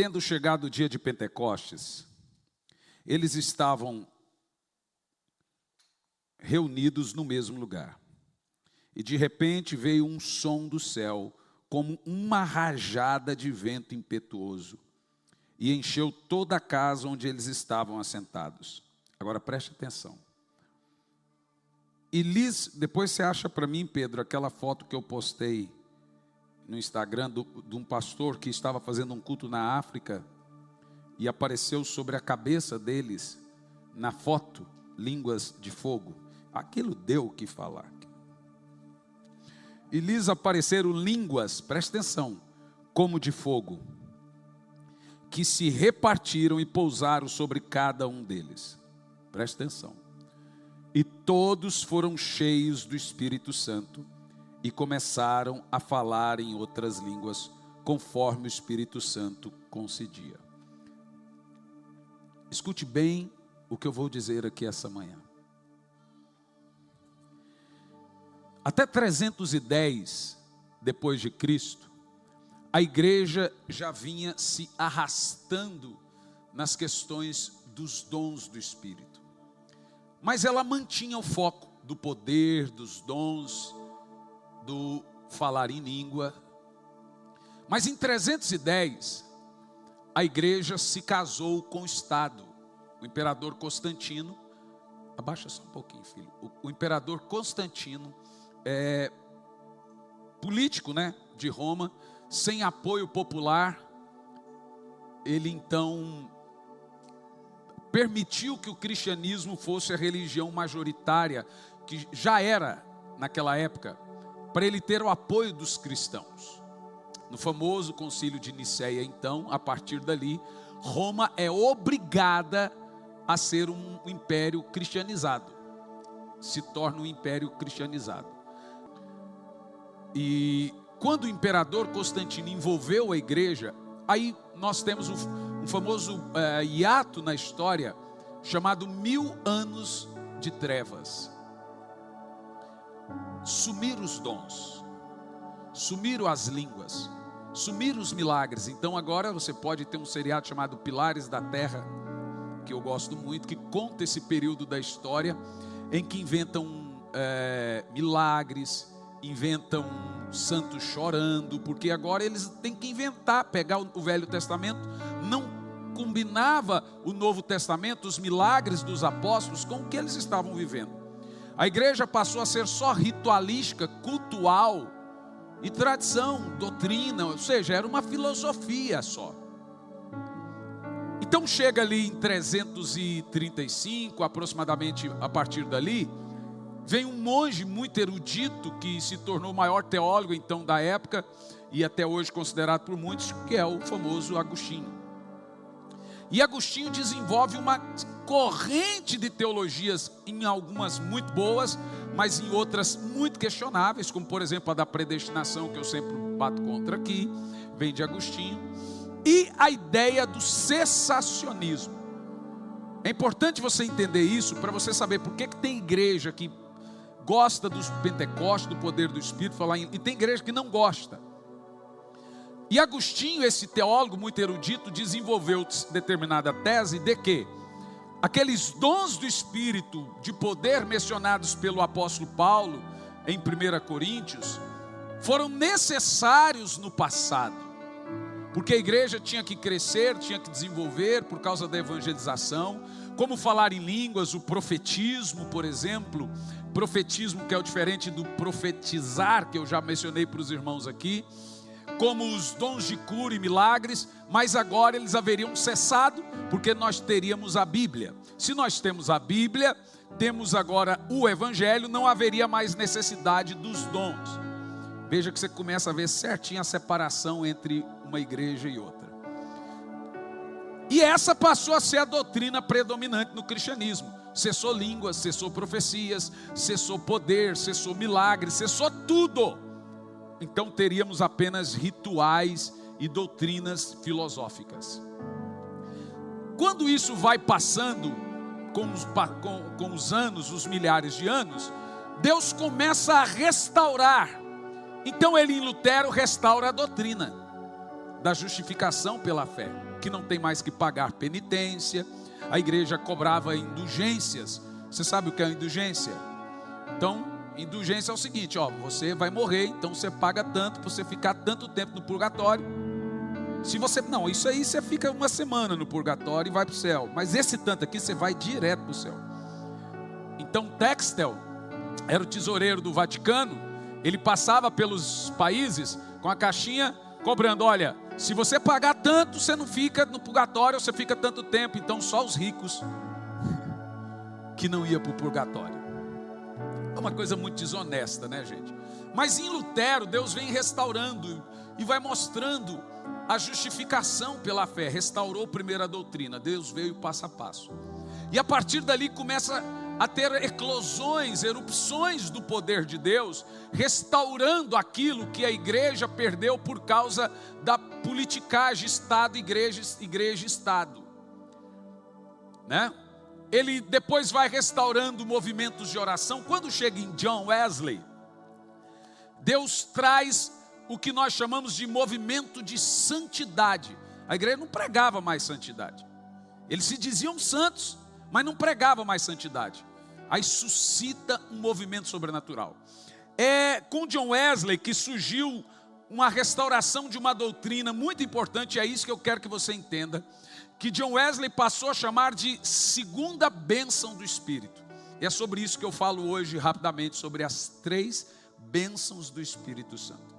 tendo chegado o dia de Pentecostes, eles estavam reunidos no mesmo lugar. E de repente veio um som do céu, como uma rajada de vento impetuoso, e encheu toda a casa onde eles estavam assentados. Agora preste atenção. E depois você acha para mim, Pedro, aquela foto que eu postei no Instagram de um pastor que estava fazendo um culto na África e apareceu sobre a cabeça deles, na foto, línguas de fogo. Aquilo deu o que falar. E lhes apareceram línguas, presta atenção, como de fogo, que se repartiram e pousaram sobre cada um deles. Presta atenção. E todos foram cheios do Espírito Santo e começaram a falar em outras línguas, conforme o Espírito Santo concedia. Escute bem o que eu vou dizer aqui essa manhã. Até 310 depois de Cristo, a igreja já vinha se arrastando nas questões dos dons do Espírito. Mas ela mantinha o foco do poder, dos dons, do falar em língua. Mas em 310, a igreja se casou com o Estado. O imperador Constantino, abaixa só um pouquinho, filho. O imperador Constantino, político, de Roma, sem apoio popular, ele então permitiu que o cristianismo fosse a religião majoritária, que já era naquela época, para ele ter o apoio dos cristãos. No famoso concílio de Nicéia, então, a partir dali, Roma é obrigada a ser um império cristianizado. Se torna um império cristianizado. E quando o imperador Constantino envolveu a igreja, aí nós temos um famoso hiato na história, chamado 1000 anos de trevas. Sumiram os dons, sumiram as línguas, sumiram os milagres. Então agora você pode ter um seriado chamado Pilares da Terra, que eu gosto muito, que conta esse período da história, em que inventam milagres, inventam santos chorando, porque agora eles têm que inventar, pegar o Velho Testamento, não combinava o Novo Testamento, os milagres dos apóstolos, com o que eles estavam vivendo. A igreja passou a ser só ritualística, cultual e tradição, doutrina, ou seja, era uma filosofia só. Então chega ali em 335, aproximadamente a partir dali, vem um monge muito erudito, que se tornou o maior teólogo então da época, e até hoje considerado por muitos, que é o famoso Agostinho. E Agostinho desenvolve uma corrente de teologias, em algumas muito boas, mas em outras muito questionáveis, como por exemplo a da predestinação, que eu sempre bato contra aqui, vem de Agostinho, e a ideia do cessacionismo. É importante você entender isso, para você saber por que tem igreja que gosta dos Pentecostes, do poder do Espírito, e tem igreja que não gosta. E Agostinho, esse teólogo muito erudito, desenvolveu determinada tese de que aqueles dons do Espírito de poder mencionados pelo apóstolo Paulo em 1 Coríntios foram necessários no passado, porque a igreja tinha que crescer, tinha que desenvolver por causa da evangelização, como falar em línguas, o profetismo, por exemplo, profetismo que é o diferente do profetizar, que eu já mencionei para os irmãos aqui, como os dons de cura e milagres, mas agora eles haveriam cessado, porque nós teríamos a Bíblia. Se nós temos a Bíblia, temos agora o Evangelho, não haveria mais necessidade dos dons. Veja que você começa a ver certinho a separação entre uma igreja e outra. E essa passou a ser a doutrina predominante no cristianismo. Cessou línguas, cessou profecias, cessou poder, cessou milagres, cessou tudo. Então teríamos apenas rituais e doutrinas filosóficas. Quando isso vai passando com os anos, os milhares de anos, Deus começa a restaurar. Então ele em Lutero restaura a doutrina da justificação pela fé. que não tem mais que pagar penitência. A igreja cobrava indulgências. Você sabe o que é indulgência? Então, indulgência é o seguinte, você vai morrer, então você paga tanto para você ficar tanto tempo no purgatório. Se você, não, isso aí você fica uma semana no purgatório e vai para o céu. Mas esse tanto aqui você vai direto para o céu. Então Textel era o tesoureiro do Vaticano. Ele passava pelos países com a caixinha cobrando, olha, se você pagar tanto, você não fica no purgatório, você fica tanto tempo. Então só os ricos que não iam para o purgatório. É uma coisa muito desonesta, né, gente? Mas em Lutero, Deus vem restaurando e vai mostrando a justificação pela fé. Restaurou primeiro a doutrina, Deus veio passo a passo. E a partir dali começa a ter eclosões, erupções do poder de Deus, restaurando aquilo que a igreja perdeu por causa da politicagem Estado, igreja, Estado, né? Ele depois vai restaurando movimentos de oração. Quando chega em John Wesley, Deus traz o que nós chamamos de movimento de santidade. A igreja não pregava mais santidade. Eles se diziam santos, mas não pregavam mais santidade. Aí suscita um movimento sobrenatural. É com John Wesley que surgiu uma restauração de uma doutrina muito importante. É isso que eu quero que você entenda, que John Wesley passou a chamar de segunda bênção do Espírito. E é sobre isso que eu falo hoje rapidamente, sobre as 3 bênçãos do Espírito Santo.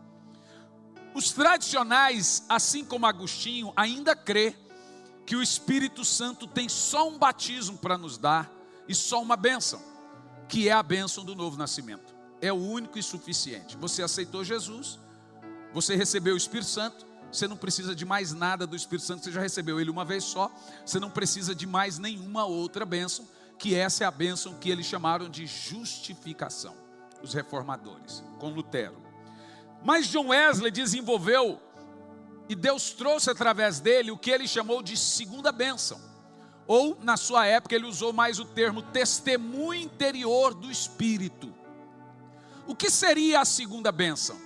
Os tradicionais, assim como Agostinho, ainda crê que o Espírito Santo tem só um batismo para nos dar e só uma bênção, que é a bênção do novo nascimento. É o único e suficiente. Você aceitou Jesus, você recebeu o Espírito Santo, você não precisa de mais nada do Espírito Santo, você já recebeu ele uma vez só, você não precisa de mais nenhuma outra bênção, que essa é a bênção que eles chamaram de justificação, os reformadores, com Lutero. Mas John Wesley desenvolveu, e Deus trouxe através dele, o que ele chamou de segunda bênção, ou na sua época ele usou mais o termo testemunho interior do Espírito. O que seria a segunda bênção?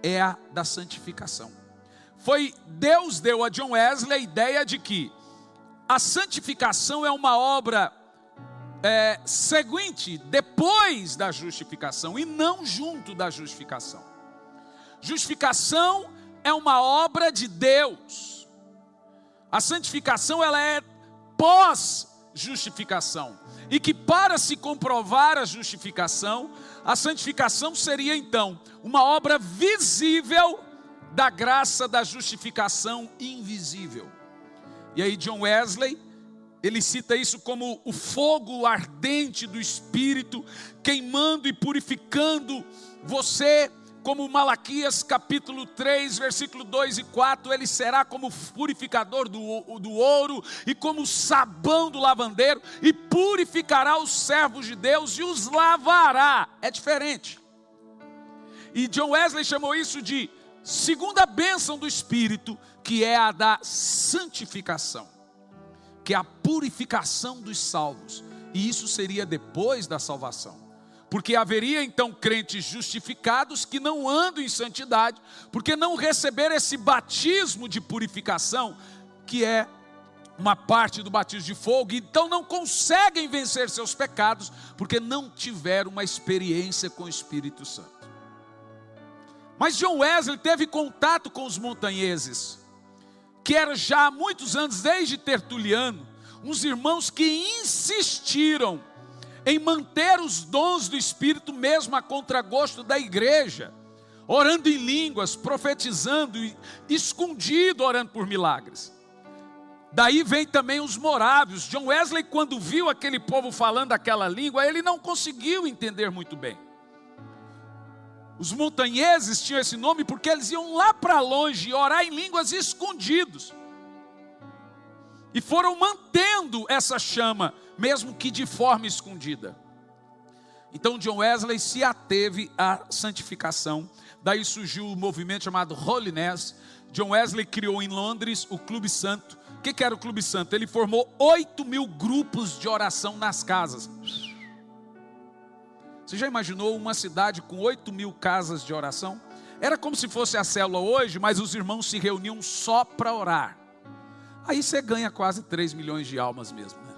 É a da santificação. Deus deu a John Wesley a ideia de que a santificação é uma obra seguinte, depois da justificação, e não junto da justificação. Justificação é uma obra de Deus. A santificação ela é pós-justificação. E que para se comprovar a justificação, a santificação seria então uma obra visível da graça da justificação invisível. E aí John Wesley, ele cita isso como o fogo ardente do Espírito, queimando e purificando você, como Malaquias capítulo 3, versículo 2 e 4, ele será como purificador do ouro e como sabão do lavandeiro, e purificará os servos de Deus e os lavará. É diferente. E John Wesley chamou isso de segunda bênção do Espírito, que é a da santificação, que é a purificação dos salvos. E isso seria depois da salvação. Porque haveria então crentes justificados que não andam em santidade, porque não receberam esse batismo de purificação, que é uma parte do batismo de fogo, então não conseguem vencer seus pecados, porque não tiveram uma experiência com o Espírito Santo. Mas John Wesley teve contato com os montanheses, que eram já há muitos anos, desde Tertuliano, uns irmãos que insistiram em manter os dons do Espírito mesmo a contragosto da igreja, orando em línguas, profetizando, escondido, orando por milagres. Daí vem também os morávios. John Wesley, quando viu aquele povo falando aquela língua, ele não conseguiu entender muito bem. Os montanheses tinham esse nome porque eles iam lá para longe orar em línguas escondidos. E foram mantendo essa chama, mesmo que de forma escondida. Então John Wesley se ateve à santificação. Daí surgiu o movimento chamado Holiness. John Wesley criou em Londres o Clube Santo. O que era o Clube Santo? Ele formou 8.000 grupos de oração nas casas. Você já imaginou uma cidade com 8.000 casas de oração? Era como se fosse a célula hoje, mas os irmãos se reuniam só para orar. Aí você ganha quase 3 milhões de almas mesmo, né?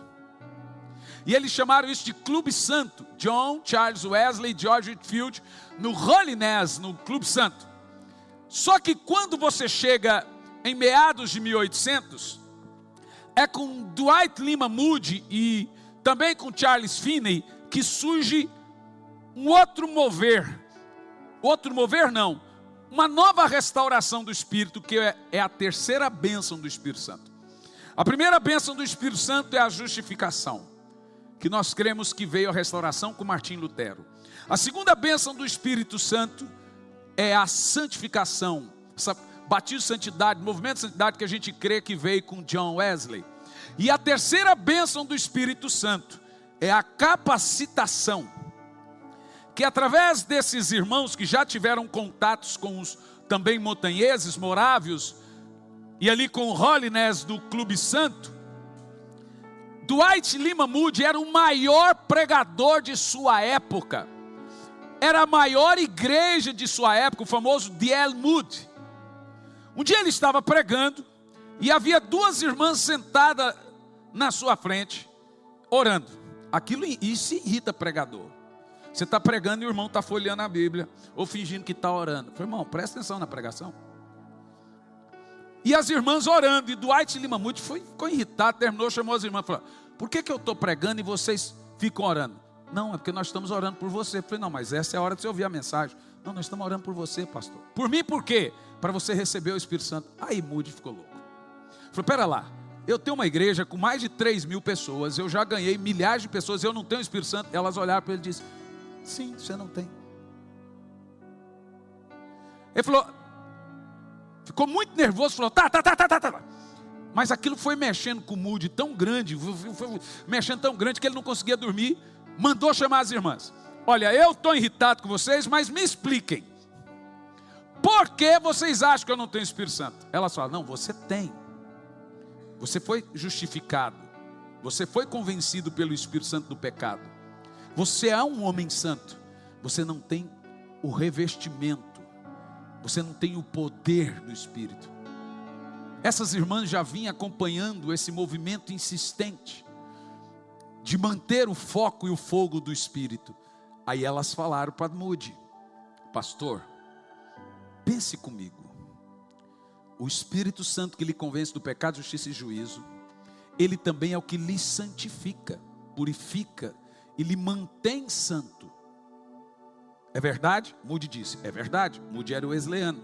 E eles chamaram isso de Clube Santo. John, Charles Wesley, George Whitefield, no Holiness, no Clube Santo. Só que quando você chega em meados de 1800, é com Dwight Lyman Moody e também com Charles Finney que surge um outro mover. Outro mover não, uma nova restauração do Espírito, que é a terceira bênção do Espírito Santo. A primeira bênção do Espírito Santo é a justificação, que nós cremos que veio a restauração com Martim Lutero. A segunda bênção do Espírito Santo é a santificação, essa batismo de santidade, movimento de santidade que a gente crê que veio com John Wesley. E a terceira bênção do Espírito Santo é a capacitação, que através desses irmãos que já tiveram contatos com os também montanheses, morávios, e ali com o Holiness do Clube Santo, Dwight Lyman Moody era o maior pregador de sua época, era a maior igreja de sua época, o famoso D.L. Moody. Um dia ele estava pregando, e havia duas irmãs sentadas na sua frente, orando. Isso irrita pregador. Você está pregando e o irmão está folheando a Bíblia, ou fingindo que está orando. Eu falei, irmão, presta atenção na pregação. E as irmãs orando, e Dwight Lyman Moody ficou irritado, terminou, chamou as irmãs e falou, por que eu estou pregando e vocês ficam orando? Não, é porque nós estamos orando por você. Eu falei, não, mas essa é a hora de você ouvir a mensagem. Não, nós estamos orando por você, pastor. Por mim, por quê? Para você receber o Espírito Santo. Aí Moody ficou louco. Eu falei, pera lá, eu tenho uma igreja com mais de 3 mil pessoas, eu já ganhei milhares de pessoas, eu não tenho o Espírito Santo. Elas olharam para ele e disseram, sim, você não tem. Ele falou, ficou muito nervoso, falou, tá. Mas aquilo foi mexendo com o Moody tão grande, foi mexendo tão grande que ele não conseguia dormir, mandou chamar as irmãs. Olha, eu estou irritado com vocês, mas me expliquem. Por que vocês acham que eu não tenho Espírito Santo? Elas falam, não, você tem. Você foi justificado. Você foi convencido pelo Espírito Santo do pecado. Você é um homem santo. Você não tem o revestimento. Você não tem o poder do Espírito. Essas irmãs já vinham acompanhando esse movimento insistente de manter o foco e o fogo do Espírito. Aí elas falaram para Moody, pastor, pense comigo. O Espírito Santo que lhe convence do pecado, justiça e juízo, ele também é o que lhe santifica, purifica e lhe mantém santo. É verdade? Moody disse, é verdade. Moody era wesleyano.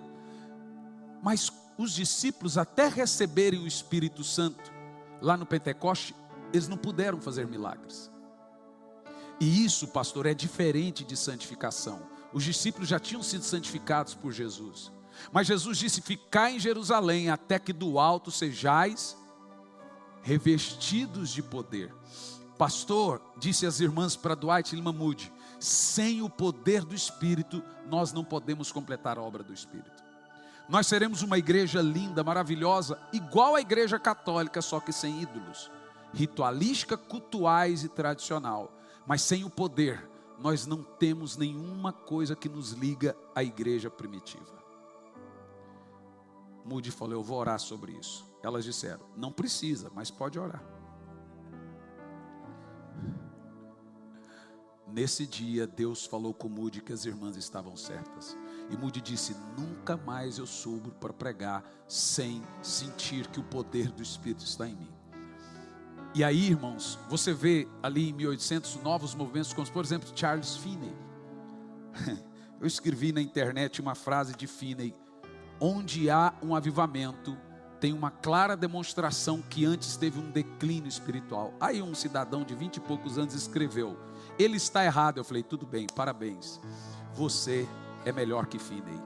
Mas os discípulos, até receberem o Espírito Santo lá no Pentecoste, eles não puderam fazer milagres. E isso, pastor, é diferente de santificação. Os discípulos já tinham sido santificados por Jesus. Mas Jesus disse, ficai em Jerusalém, até que do alto sejais revestidos de poder. Pastor, disse as irmãs para Dwight Lyman Moody, sem o poder do Espírito, nós não podemos completar a obra do Espírito. Nós seremos uma igreja linda, maravilhosa, igual à igreja católica, só que sem ídolos, ritualística, cultuais e tradicional, mas sem o poder, nós não temos nenhuma coisa que nos liga à igreja primitiva. Moody falou, eu vou orar sobre isso. Elas disseram, não precisa, mas pode orar. Nesse dia, Deus falou com Moody que as irmãs estavam certas. E Moody disse, nunca mais eu subo para pregar sem sentir que o poder do Espírito está em mim. E aí, irmãos, você vê ali em 1800 novos movimentos, como por exemplo Charles Finney. Eu escrevi na internet uma frase de Finney, onde há um avivamento, tem uma clara demonstração que antes teve um declínio espiritual. Aí um cidadão de 20 e poucos anos escreveu, ele está errado. Eu falei, tudo bem, parabéns, você é melhor que Finney.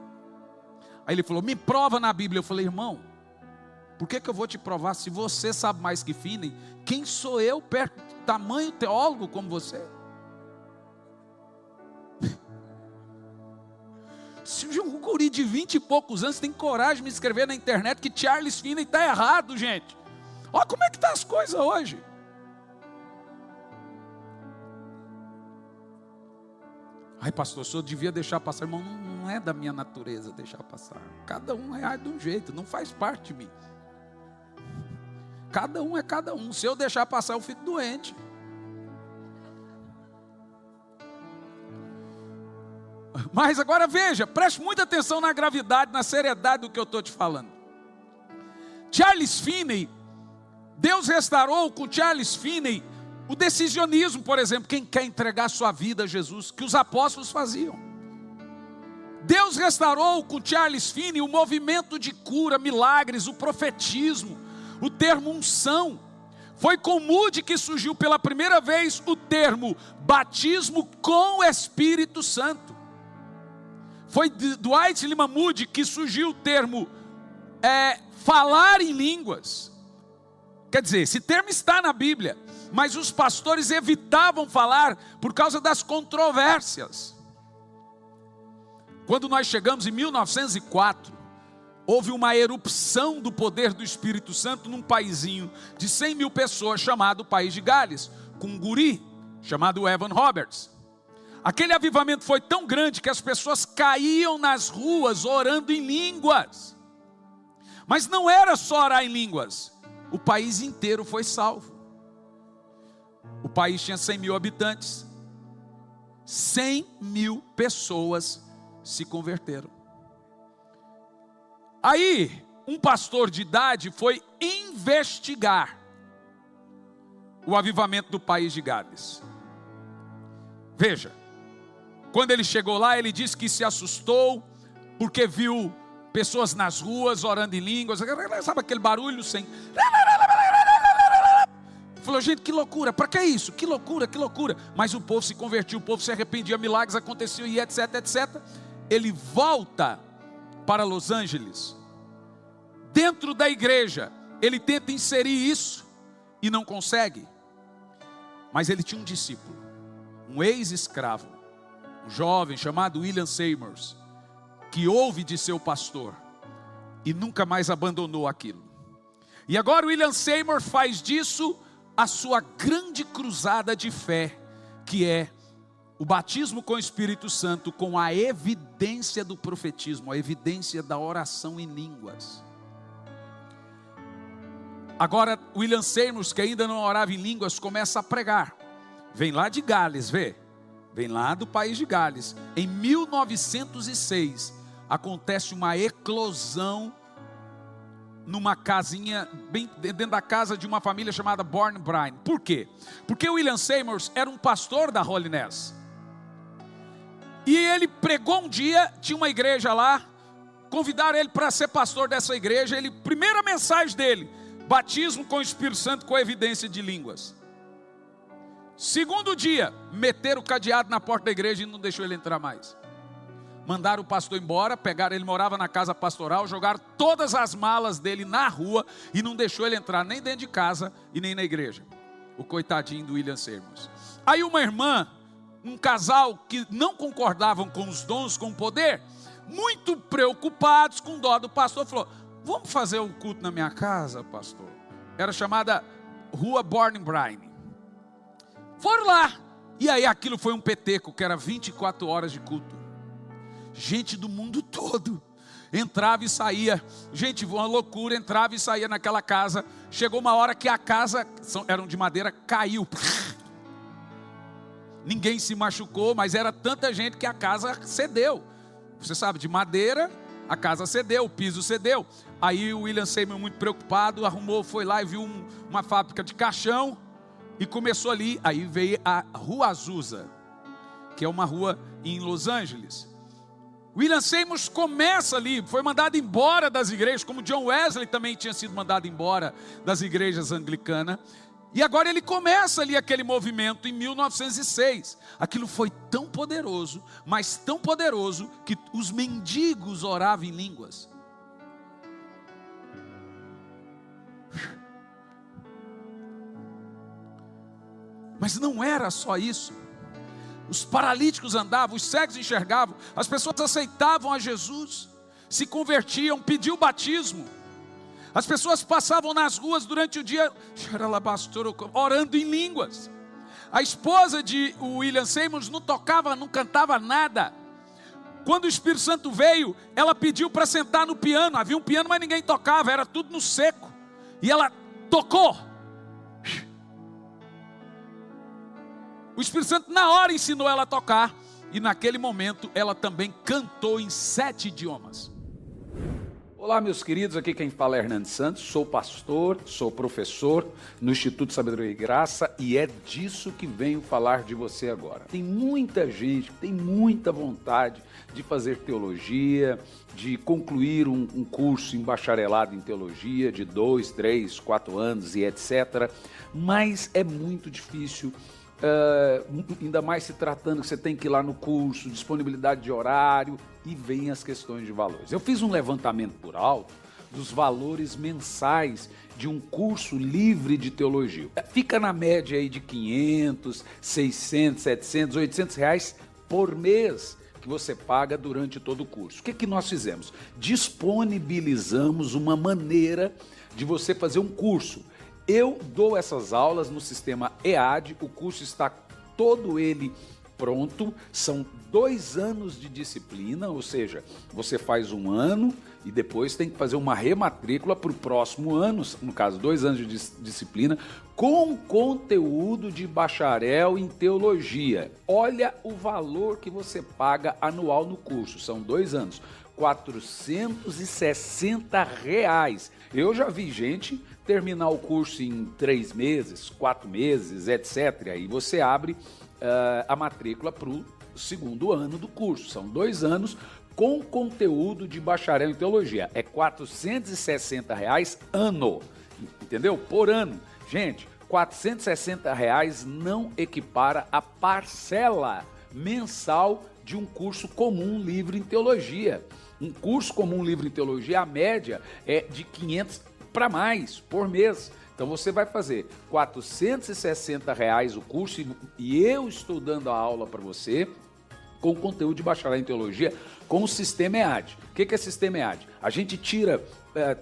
Aí ele falou, me prova na Bíblia. Eu falei, irmão, por que eu vou te provar se você sabe mais que Finney? Quem sou eu perto do tamanho teólogo como você? Se um guri de 20 e poucos anos tem coragem de me escrever na internet que Charles Finney está errado, gente. Olha como é que estão as coisas hoje. Ai, pastor, o senhor devia deixar passar. Irmão, não é da minha natureza deixar passar. Cada um reage de um jeito, não faz parte de mim. cada um é cada um. Se eu deixar passar, eu fico doente. Mas agora veja, preste muita atenção na gravidade, na seriedade do que eu estou te falando. Charles Finney, Deus restaurou com Charles Finney o decisionismo, por exemplo, quem quer entregar sua vida a Jesus, que os apóstolos faziam. Deus restaurou com Charles Finney o movimento de cura, milagres, o profetismo, o termo unção. Foi com Moody que surgiu pela primeira vez o termo batismo com o Espírito Santo. Foi de Dwight Lyman Moody que surgiu o termo falar em línguas. Quer dizer, esse termo está na Bíblia, mas os pastores evitavam falar por causa das controvérsias. Quando nós chegamos em 1904, houve uma erupção do poder do Espírito Santo num paizinho de 100 mil pessoas chamado País de Gales, com um guri chamado Evan Roberts. Aquele avivamento foi tão grande que as pessoas caíam nas ruas orando em línguas. Mas não era só orar em línguas, o país inteiro foi salvo. O país tinha 100 mil habitantes, 100 mil pessoas se converteram. Aí, um pastor de idade foi investigar o avivamento do País de Gales. Veja, quando ele chegou lá, ele disse que se assustou, porque viu pessoas nas ruas orando em línguas, sabe aquele barulho sem... Falou, gente, que loucura, para que isso? Que loucura, que loucura. Mas o povo se convertiu, o povo se arrependia, milagres aconteciam e etc, etc. Ele volta para Los Angeles. Dentro da igreja, ele tenta inserir isso e não consegue. Mas ele tinha um discípulo, um ex-escravo, um jovem chamado William Seymour, que ouve de seu pastor e nunca mais abandonou aquilo. E agora o William Seymour faz disso a sua grande cruzada de fé, que é o batismo com o Espírito Santo, com a evidência do profetismo, a evidência da oração em línguas. Agora William Seymour, que ainda não orava em línguas, começa a pregar. Vem lá de Gales, vem lá do País de Gales. Em 1906 acontece uma eclosão numa casinha, bem dentro da casa de uma família chamada Born Bryan. Por quê? Porque o William Seymour era um pastor da Holiness. E ele pregou um dia, tinha uma igreja lá, convidaram ele para ser pastor dessa igreja. Primeira mensagem dele, batismo com o Espírito Santo com evidência de línguas. Segundo dia, meteram o cadeado na porta da igreja e não deixou ele entrar mais. Mandaram o pastor embora, pegaram, ele morava na casa pastoral, jogaram todas as malas dele na rua e não deixou ele entrar nem dentro de casa e nem na igreja. O coitadinho do William Seymour. Aí uma irmã, um casal que não concordavam com os dons, com o poder, muito preocupados, com dó do pastor, falou, vamos fazer um culto na minha casa, pastor? Era chamada Rua Born Bryan. Foram lá, e aí aquilo foi um peteco, que era 24 horas de culto. Gente do mundo todo entrava e saía, gente, uma loucura, entrava e saía naquela casa. Chegou uma hora que a casa, eram de madeira, caiu. Ninguém se machucou, mas era tanta gente que a casa cedeu. Você sabe, de madeira, a casa cedeu, o piso cedeu. Aí o William Seymour, muito preocupado, foi lá e viu uma fábrica de caixão e começou ali. Aí veio a Rua Azusa, que é uma rua em Los Angeles. William Seymour começa ali, foi mandado embora das igrejas, como John Wesley também tinha sido mandado embora das igrejas anglicanas. E agora ele começa ali aquele movimento em 1906. Aquilo foi tão poderoso, mas tão poderoso, que os mendigos oravam em línguas. Mas não era só isso. Os paralíticos andavam, os cegos enxergavam, as pessoas aceitavam a Jesus, se convertiam, pediam batismo. As pessoas passavam nas ruas durante o dia, orando em línguas. A esposa de William Seymour não tocava, não cantava nada. Quando o Espírito Santo veio, ela pediu para sentar no piano. Havia um piano, mas ninguém tocava, era tudo no seco. E ela tocou. O Espírito Santo na hora ensinou ela a tocar. E naquele momento ela também cantou em 7 idiomas. Olá, meus queridos, aqui quem fala é Hernandes Santos, sou pastor, sou professor no Instituto Sabedoria e Graça e é disso que venho falar de você agora. Tem muita gente que tem muita vontade de fazer teologia, de concluir um curso em bacharelado em teologia de 2, 3, 4 anos e etc. Mas é muito difícil. Ainda mais se tratando que você tem que ir lá no curso, disponibilidade de horário e vem as questões de valores. Eu fiz um levantamento por alto dos valores mensais de um curso livre de teologia. Fica na média aí de 500, 600, 700, 800 reais por mês que você paga durante todo o curso. O que nós fizemos? Disponibilizamos uma maneira de você fazer um curso. Eu dou essas aulas no sistema EAD, o curso está todo ele pronto, são 2 anos de disciplina, ou seja, você faz 1 ano e depois tem que fazer uma rematrícula para o próximo ano, no caso 2 anos de disciplina, com conteúdo de bacharel em teologia. Olha o valor que você paga anual no curso, são 2 anos. R$460. Eu já vi gente terminar o curso em 3 meses, 4 meses, etc. Aí você abre a matrícula para o 2º ano do curso. São 2 anos com conteúdo de bacharel em teologia. É R$460 ano, entendeu? Por ano. Gente, R$460 não equipara a parcela mensal de um curso comum livre em teologia. Um curso comum livre em teologia, a média é de 500 para mais por mês. Então você vai fazer R$460 o curso e eu estou dando a aula para você com conteúdo de bacharel em teologia com o sistema EAD. O que é sistema EAD? A gente tira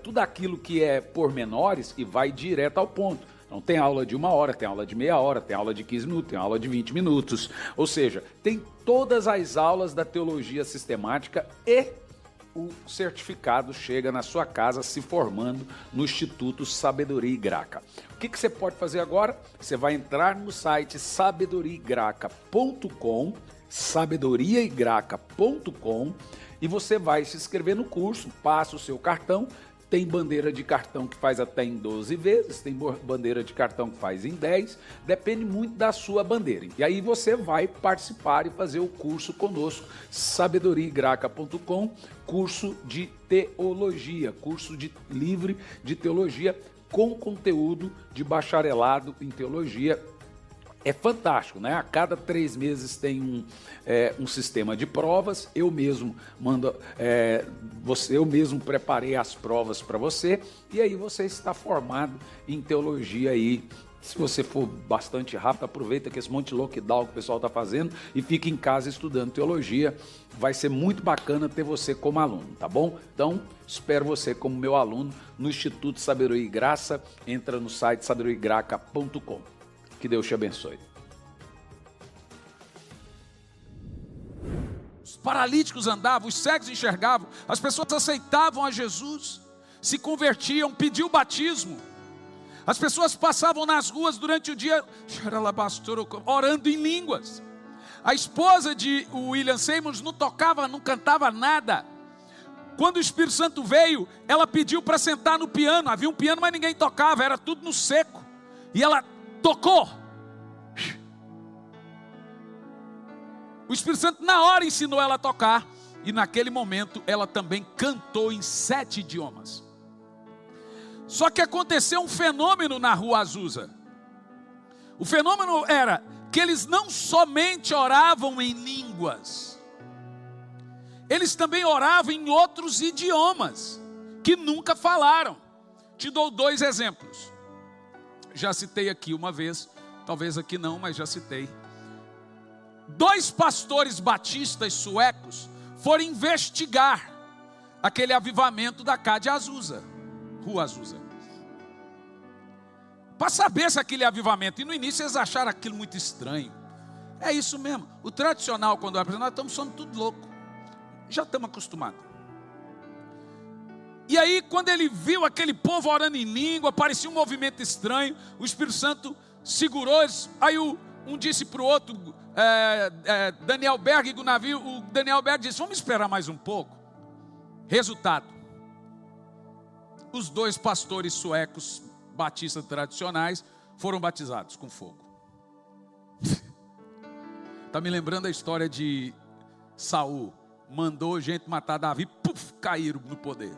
tudo aquilo que é pormenores e vai direto ao ponto. Então tem aula de 1 hora, tem aula de meia hora, tem aula de 15 minutos, tem aula de 20 minutos. Ou seja, tem todas as aulas da teologia sistemática e o certificado chega na sua casa se formando no Instituto Sabedoria e Graca. O que você pode fazer agora? Você vai entrar no site sabedoriaigraca.com, sabedoriaigraca.com, e você vai se inscrever no curso, passa o seu cartão. Tem bandeira de cartão que faz até em 12 vezes, tem bandeira de cartão que faz em 10, depende muito da sua bandeira. E aí você vai participar e fazer o curso conosco, sabedoriaigraca.com, curso de teologia, curso livre de teologia com conteúdo de bacharelado em teologia. É fantástico, né? A cada 3 meses tem um sistema de provas. Eu mesmo eu mesmo preparei as provas para você e aí você está formado em teologia aí. Se você for bastante rápido, aproveita que esse monte de lockdown que o pessoal está fazendo e fica em casa estudando teologia. Vai ser muito bacana ter você como aluno, tá bom? Então, espero você como meu aluno no Instituto Sabedoria e Graça. Entra no site sabedoriaigraca.com. Que Deus te abençoe. Os paralíticos andavam, os cegos enxergavam, as pessoas aceitavam a Jesus, se convertiam, pediam batismo. As pessoas passavam nas ruas durante o dia, orando em línguas. A esposa de William Seymour não tocava, não cantava nada. Quando o Espírito Santo veio, ela pediu para sentar no piano. Havia um piano, mas ninguém tocava, era tudo no seco. E ela tocou. O Espírito Santo na hora ensinou ela a tocar. E naquele momento ela também cantou em 7 idiomas. Só que aconteceu um fenômeno na Rua Azusa. O fenômeno era que eles não somente oravam em línguas, eles também oravam em outros idiomas que nunca falaram. Te dou 2 exemplos. Já citei aqui uma vez, talvez aqui não, mas já citei. 2 pastores batistas suecos foram investigar aquele avivamento da Rua Azusa, para saber se aquele avivamento, e no início eles acharam aquilo muito estranho. É isso mesmo, o tradicional quando é apresentado, nós estamos somos tudo louco, já estamos acostumados. E aí, quando ele viu aquele povo orando em língua, parecia um movimento estranho, o Espírito Santo segurou eles. Aí um disse para o outro, Daniel Berg e Gunavir, o Daniel Berg disse, vamos esperar mais um pouco. Resultado, os dois pastores suecos, batistas tradicionais, foram batizados com fogo. Está me lembrando a história de Saul, mandou gente matar Davi, puf, caíram no poder.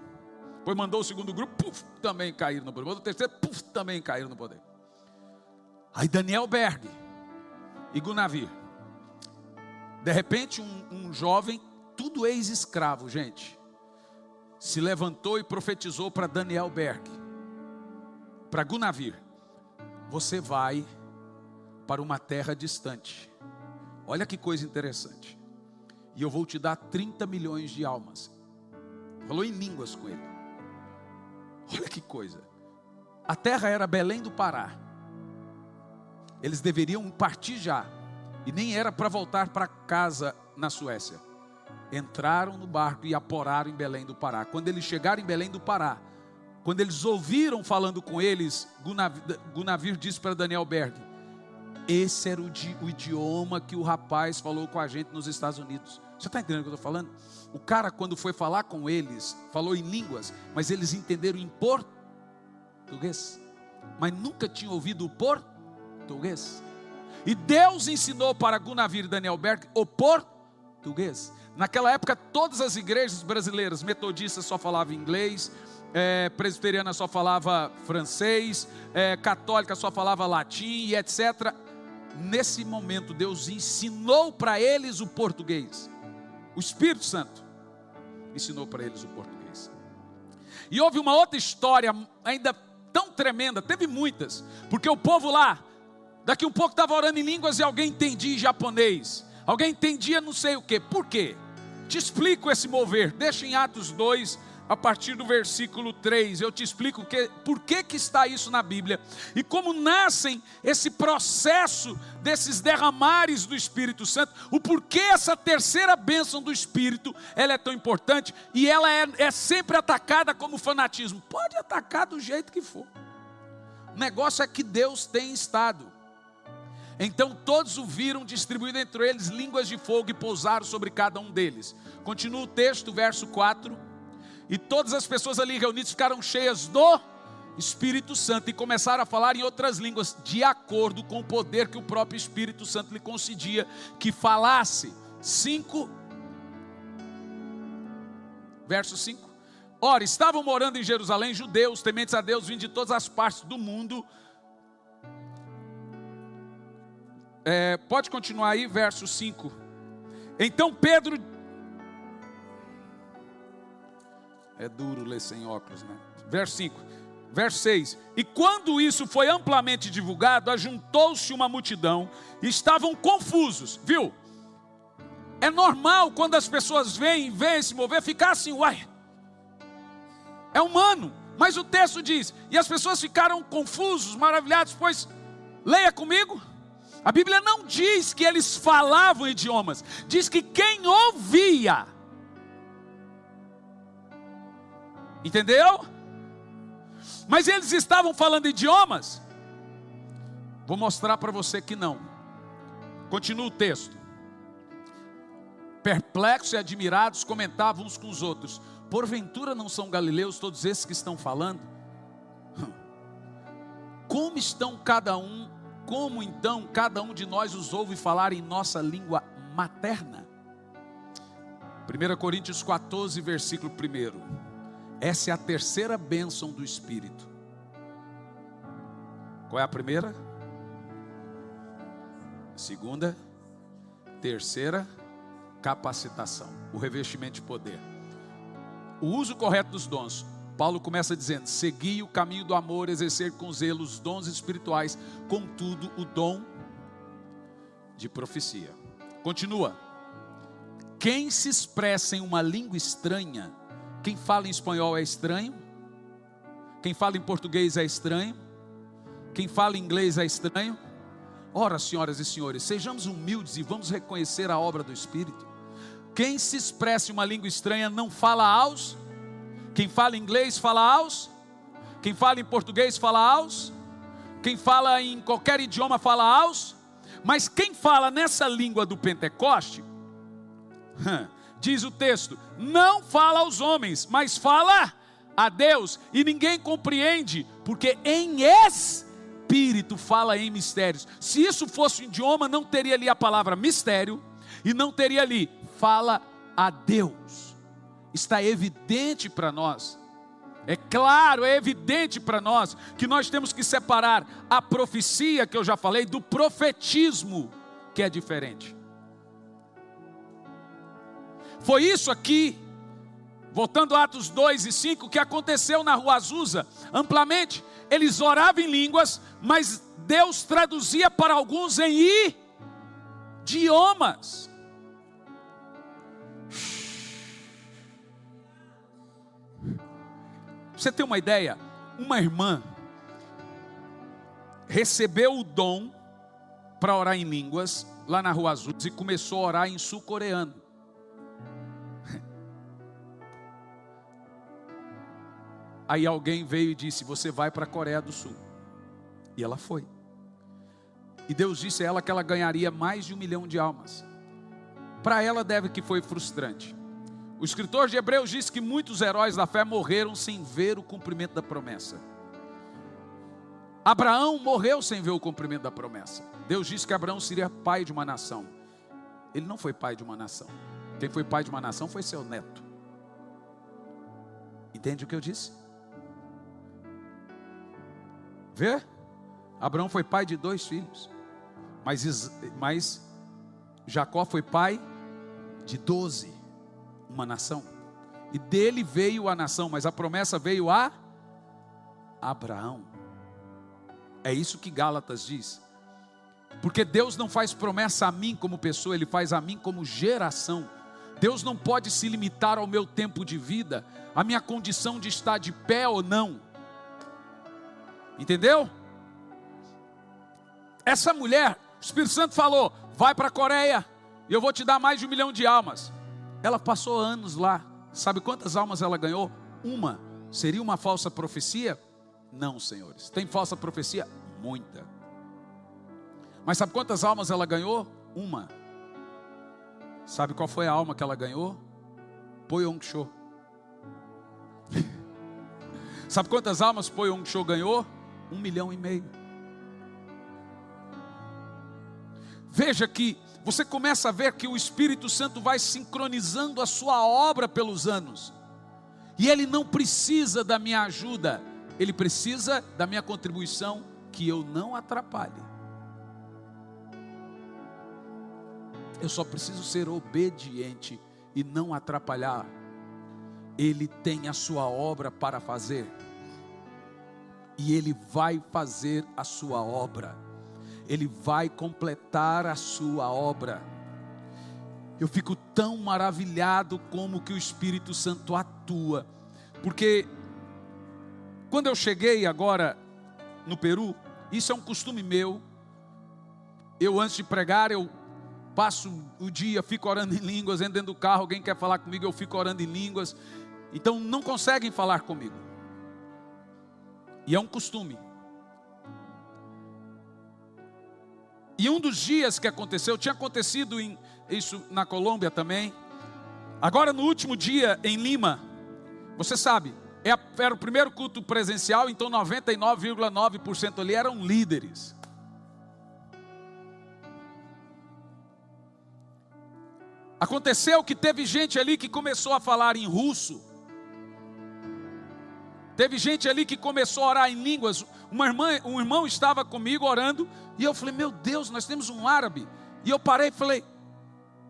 Depois mandou o segundo grupo, puf, também caíram no poder. Mandou o terceiro, puf, também caíram no poder. Aí Daniel Berg e Gunavir, de repente um jovem, tudo ex-escravo, gente, se levantou e profetizou para Daniel Berg, para Gunavir, você vai para uma terra distante, olha que coisa interessante, e eu vou te dar 30 milhões de almas. Falou em línguas com ele. Olha que coisa, a terra era Belém do Pará, eles deveriam partir já, e nem era para voltar para casa na Suécia. Entraram no barco e aporaram em Belém do Pará. Quando eles chegaram em Belém do Pará, quando eles ouviram falando com eles, Gunavir disse para Daniel Berg, esse era o idioma que o rapaz falou com a gente nos Estados Unidos. Você está entendendo o que eu estou falando? O cara, quando foi falar com eles, falou em línguas, mas eles entenderam em português, mas nunca tinham ouvido o português. E Deus ensinou para Gunavir e Daniel Berg o português. Naquela época, todas as igrejas brasileiras, metodistas só falavam inglês, presbiteriana só falava francês, católica só falava latim e etc. Nesse momento, Deus ensinou para eles o português. O Espírito Santo ensinou para eles o português. E houve uma outra história ainda tão tremenda, teve muitas, porque o povo lá, daqui um pouco estava orando em línguas e alguém entendia em japonês, alguém entendia não sei o que. Por quê? Te explico esse mover, deixa em Atos 2, a partir do versículo 3, eu te explico por que está isso na Bíblia, e como nascem esse processo desses derramares do Espírito Santo, o porquê essa terceira bênção do Espírito, ela é tão importante, e ela é sempre atacada como fanatismo. Pode atacar do jeito que for, o negócio é que Deus tem estado. Então todos o viram distribuído entre eles línguas de fogo e pousaram sobre cada um deles. Continua o texto, verso 4. E todas as pessoas ali reunidas ficaram cheias do Espírito Santo e começaram a falar em outras línguas, de acordo com o poder que o próprio Espírito Santo lhe concedia que falasse. 5, verso 5. Ora, estavam morando em Jerusalém judeus, tementes a Deus, vindo de todas as partes do mundo. Pode continuar aí, verso 5. Então Pedro... É duro ler sem óculos, né? Verso 5. Verso 6. E quando isso foi amplamente divulgado, ajuntou-se uma multidão e estavam confusos. Viu? É normal quando as pessoas veem se mover, ficar assim, uai. É humano. Mas o texto diz, e as pessoas ficaram confusos, maravilhados, pois, leia comigo. A Bíblia não diz que eles falavam idiomas, diz que quem ouvia, entendeu? Mas eles estavam falando idiomas? Vou mostrar para você que não. Continua o texto. Perplexos e admirados comentavam uns com os outros, porventura não são galileus todos esses que estão falando? Como então cada um de nós os ouve falar em nossa língua materna? 1 Coríntios 14, versículo 1. Essa é a terceira bênção do Espírito. Qual é a primeira? Segunda, terceira, capacitação, o revestimento de poder. O uso correto dos dons. Paulo começa dizendo, segui o caminho do amor, exercer com zelo os dons espirituais, contudo o dom de profecia. Continua. Quem se expressa em uma língua estranha, quem fala em espanhol é estranho, quem fala em português é estranho, quem fala em inglês é estranho. Ora, senhoras e senhores, sejamos humildes e vamos reconhecer a obra do Espírito. Quem se expressa em uma língua estranha não fala aos... Quem fala inglês fala aos. Quem fala em português fala aos. Quem fala em qualquer idioma fala aos. Mas quem fala nessa língua do Pentecoste, diz o texto, não fala aos homens, mas fala a Deus. E ninguém compreende, porque em espírito fala em mistérios. Se isso fosse um idioma, não teria ali a palavra mistério, e não teria ali, fala a Deus. Está evidente para nós. É claro, é evidente para nós que nós temos que separar a profecia, que eu já falei, do profetismo, que é diferente. Foi isso aqui, voltando a Atos 2 e 5, que aconteceu na rua Azusa, amplamente. Eles oravam em línguas, mas Deus traduzia para alguns em idiomas. Você tem uma ideia? Uma irmã recebeu o dom para orar em línguas lá na rua Azul e começou a orar em sul-coreano. Aí alguém veio e disse: você vai para a Coreia do Sul. E ela foi. E Deus disse a ela que ela ganharia mais de 1 milhão de almas. Para ela deve que foi frustrante. O escritor de Hebreus diz que muitos heróis da fé morreram sem ver o cumprimento da promessa. Abraão morreu sem ver o cumprimento da promessa. Deus disse que Abraão seria pai de uma nação. Ele não foi pai de uma nação. Quem foi pai de uma nação foi seu neto. Entende o que eu disse? Vê? Abraão foi pai de 2 filhos. Mas Jacó foi pai de 12. Uma nação. E dele veio a nação, mas a promessa veio a Abraão. É isso que Gálatas diz. Porque Deus não faz promessa a mim como pessoa, Ele faz a mim como geração. Deus não pode se limitar ao meu tempo de vida, à minha condição de estar de pé ou não. Entendeu? Essa mulher, o Espírito Santo falou: vai para a Coreia, e eu vou te dar mais de 1 milhão de almas. Ela passou anos lá. Sabe quantas almas ela ganhou? Uma. Seria uma falsa profecia? Não, senhores. Tem falsa profecia? Muita. Mas sabe quantas almas ela ganhou? Uma. Sabe qual foi a alma que ela ganhou? Poyong-cho. Sabe quantas almas Poyong-cho ganhou? 1,5 milhão. Veja que você começa a ver que o Espírito Santo vai sincronizando a sua obra pelos anos. E Ele não precisa da minha ajuda, Ele precisa da minha contribuição, que eu não atrapalhe. Eu só preciso ser obediente e não atrapalhar. Ele tem a sua obra para fazer. E Ele vai fazer a sua obra. Ele vai completar a sua obra. Eu fico tão maravilhado como que o Espírito Santo atua. Porque quando eu cheguei agora no Peru, isso é um costume meu. Eu antes de pregar, eu passo o dia, fico orando em línguas, entro dentro do carro, alguém quer falar comigo, eu fico orando em línguas. Então não conseguem falar comigo. E é um costume. E um dos dias que aconteceu, tinha acontecido isso na Colômbia também. Agora no último dia em Lima, você sabe, era o primeiro culto presencial, então 99,9% ali eram líderes. Aconteceu que teve gente ali que começou a falar em russo. Teve gente ali que começou a orar em línguas. Um irmão estava comigo orando, e eu falei: meu Deus, nós temos um árabe. E eu parei e falei: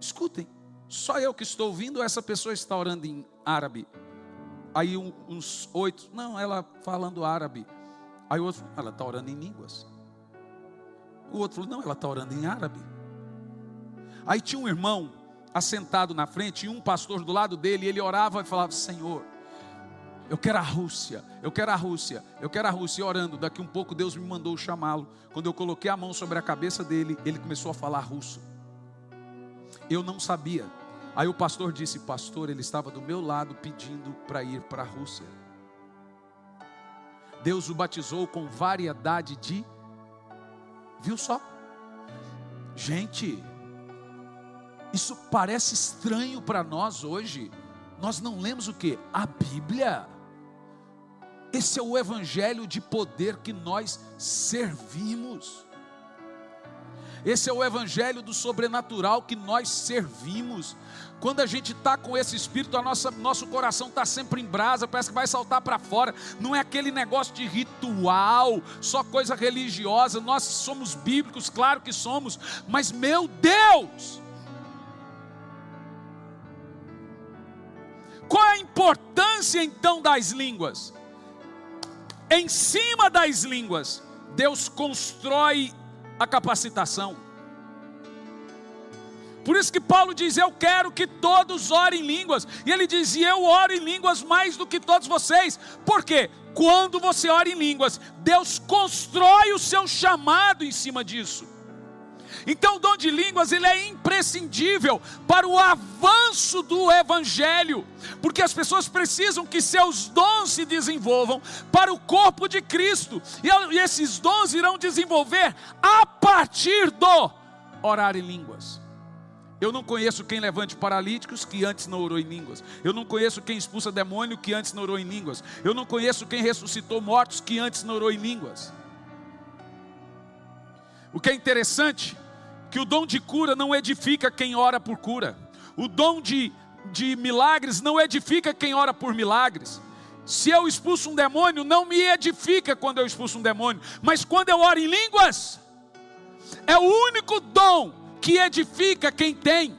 escutem, só eu que estou ouvindo, ou essa pessoa está orando em árabe? Aí uns 8, não, ela falando árabe. Aí o outro falou: ela está orando em línguas. O outro falou: não, ela está orando em árabe. Aí tinha um irmão assentado na frente, e um pastor do lado dele, e ele orava e falava: Senhor, eu quero a Rússia, eu quero a Rússia, eu quero a Rússia. E orando, daqui um pouco Deus me mandou chamá-lo. Quando eu coloquei a mão sobre a cabeça dele, ele começou a falar russo. Eu não sabia. Aí o pastor disse: pastor, ele estava do meu lado pedindo para ir para a Rússia. Deus o batizou com variedade de... Viu só? Gente, isso parece estranho para nós hoje. Nós não lemos o quê? A Bíblia. Esse é o evangelho de poder que nós servimos. Esse é o evangelho do sobrenatural que nós servimos. Quando a gente está com esse espírito, nosso coração está sempre em brasa, parece que vai saltar para fora. Não é aquele negócio de ritual, só coisa religiosa. Nós somos bíblicos, claro que somos, mas meu Deus! Qual é a importância então das línguas? Em cima das línguas, Deus constrói a capacitação. Por isso que Paulo diz: eu quero que todos orem em línguas. E ele diz: e eu oro em línguas mais do que todos vocês. Por quê? Quando você ora em línguas, Deus constrói o seu chamado em cima disso. Então o dom de línguas, ele é imprescindível para o avanço do evangelho, porque as pessoas precisam que seus dons se desenvolvam para o corpo de Cristo, e esses dons irão desenvolver a partir do orar em línguas. Eu não conheço quem levante paralíticos que antes não orou em línguas. Eu não conheço quem expulsa demônio que antes não orou em línguas. Eu não conheço quem ressuscitou mortos que antes não orou em línguas. O que é interessante, que o dom de cura não edifica quem ora por cura. O dom de milagres não edifica quem ora por milagres. Se eu expulso um demônio, não me edifica quando eu expulso um demônio. Mas quando eu oro em línguas, é o único dom que edifica quem tem.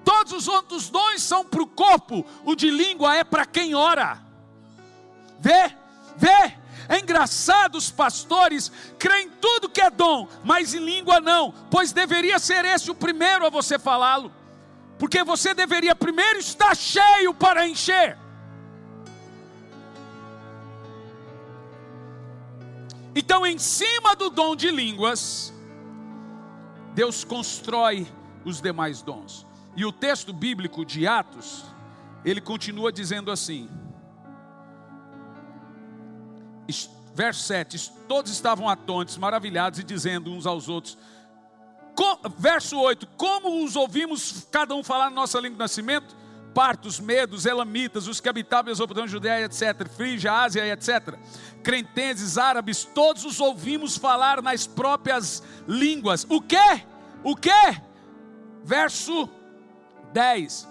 Todos os outros dons são para o corpo. O de língua é para quem ora. Vê. É engraçado, os pastores creem tudo que é dom, mas em língua não, pois deveria ser esse o primeiro a você falá-lo, porque você deveria primeiro estar cheio para encher. Então, em cima do dom de línguas, Deus constrói os demais dons. E o texto bíblico de Atos, ele continua dizendo assim, verso 7, todos estavam atônitos, maravilhados, e dizendo uns aos outros, verso 8, como os ouvimos cada um falar na nossa língua de nascimento? Partos, medos, elamitas, os que habitavam em Mesopotâmia, Judeia, etc., Frígia, Ásia, etc., cretenses, árabes, todos os ouvimos falar nas próprias línguas. O quê? Verso 10,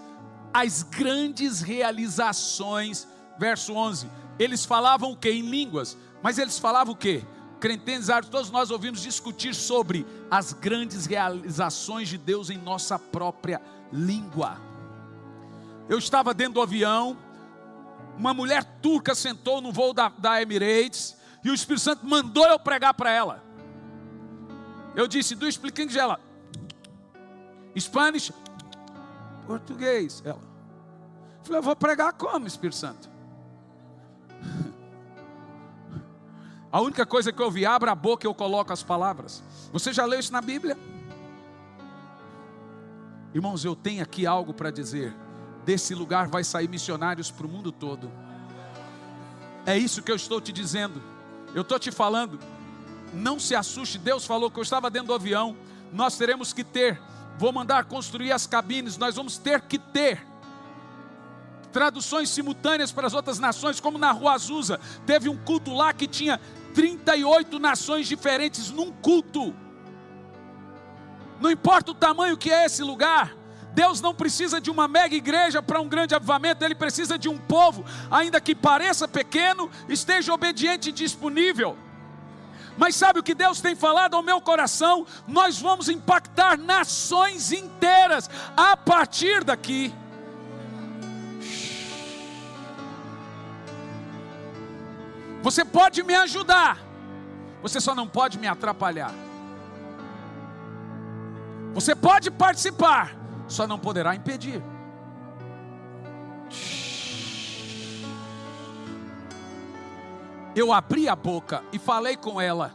as grandes realizações, verso 11, eles falavam o quê? Em línguas, mas eles falavam o quê? Cretenses, árabes, todos nós ouvimos discutir sobre as grandes realizações de Deus em nossa própria língua. Eu estava dentro do avião, uma mulher turca sentou no voo da Emirates, e o Espírito Santo mandou eu pregar para ela. Eu disse, do speak English, ela, Spanish, português, ela. Eu falei, eu vou pregar como, Espírito Santo? A única coisa que eu ouvi, abra a boca e eu coloco as palavras. Você já leu isso na Bíblia? Irmãos, eu tenho aqui algo para dizer. Desse lugar vai sair missionários para o mundo todo. É isso que eu estou te dizendo. Eu estou te falando. Não se assuste, Deus falou que eu estava dentro do avião. Nós teremos que ter, vou mandar construir as cabines. Nós vamos ter que ter traduções simultâneas para as outras nações, como na Rua Azusa. Teve um culto lá que tinha 38 nações diferentes num culto. Não importa o tamanho que é esse lugar, Deus não precisa de uma mega igreja para um grande avivamento. Ele precisa de um povo, ainda que pareça pequeno, esteja obediente e disponível. Mas sabe o que Deus tem falado ao meu coração? Nós vamos impactar nações inteiras a partir daqui. Você pode me ajudar, você só não pode me atrapalhar. Você pode participar, só não poderá impedir. Eu abri a boca e falei com ela,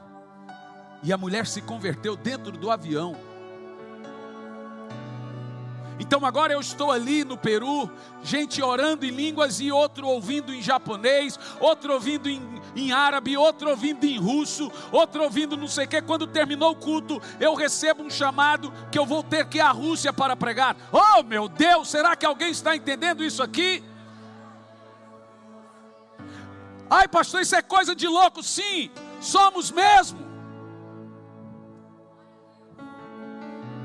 e a mulher se converteu dentro do avião. Então agora eu estou ali no Peru, gente orando em línguas e outro ouvindo em japonês, outro ouvindo em árabe, outro ouvindo em russo, outro ouvindo não sei o que. Quando terminou o culto, eu recebo um chamado que eu vou ter que ir à Rússia para pregar. Oh meu Deus, será que alguém está entendendo isso aqui? Ai pastor, isso é coisa de louco. Sim, somos mesmo.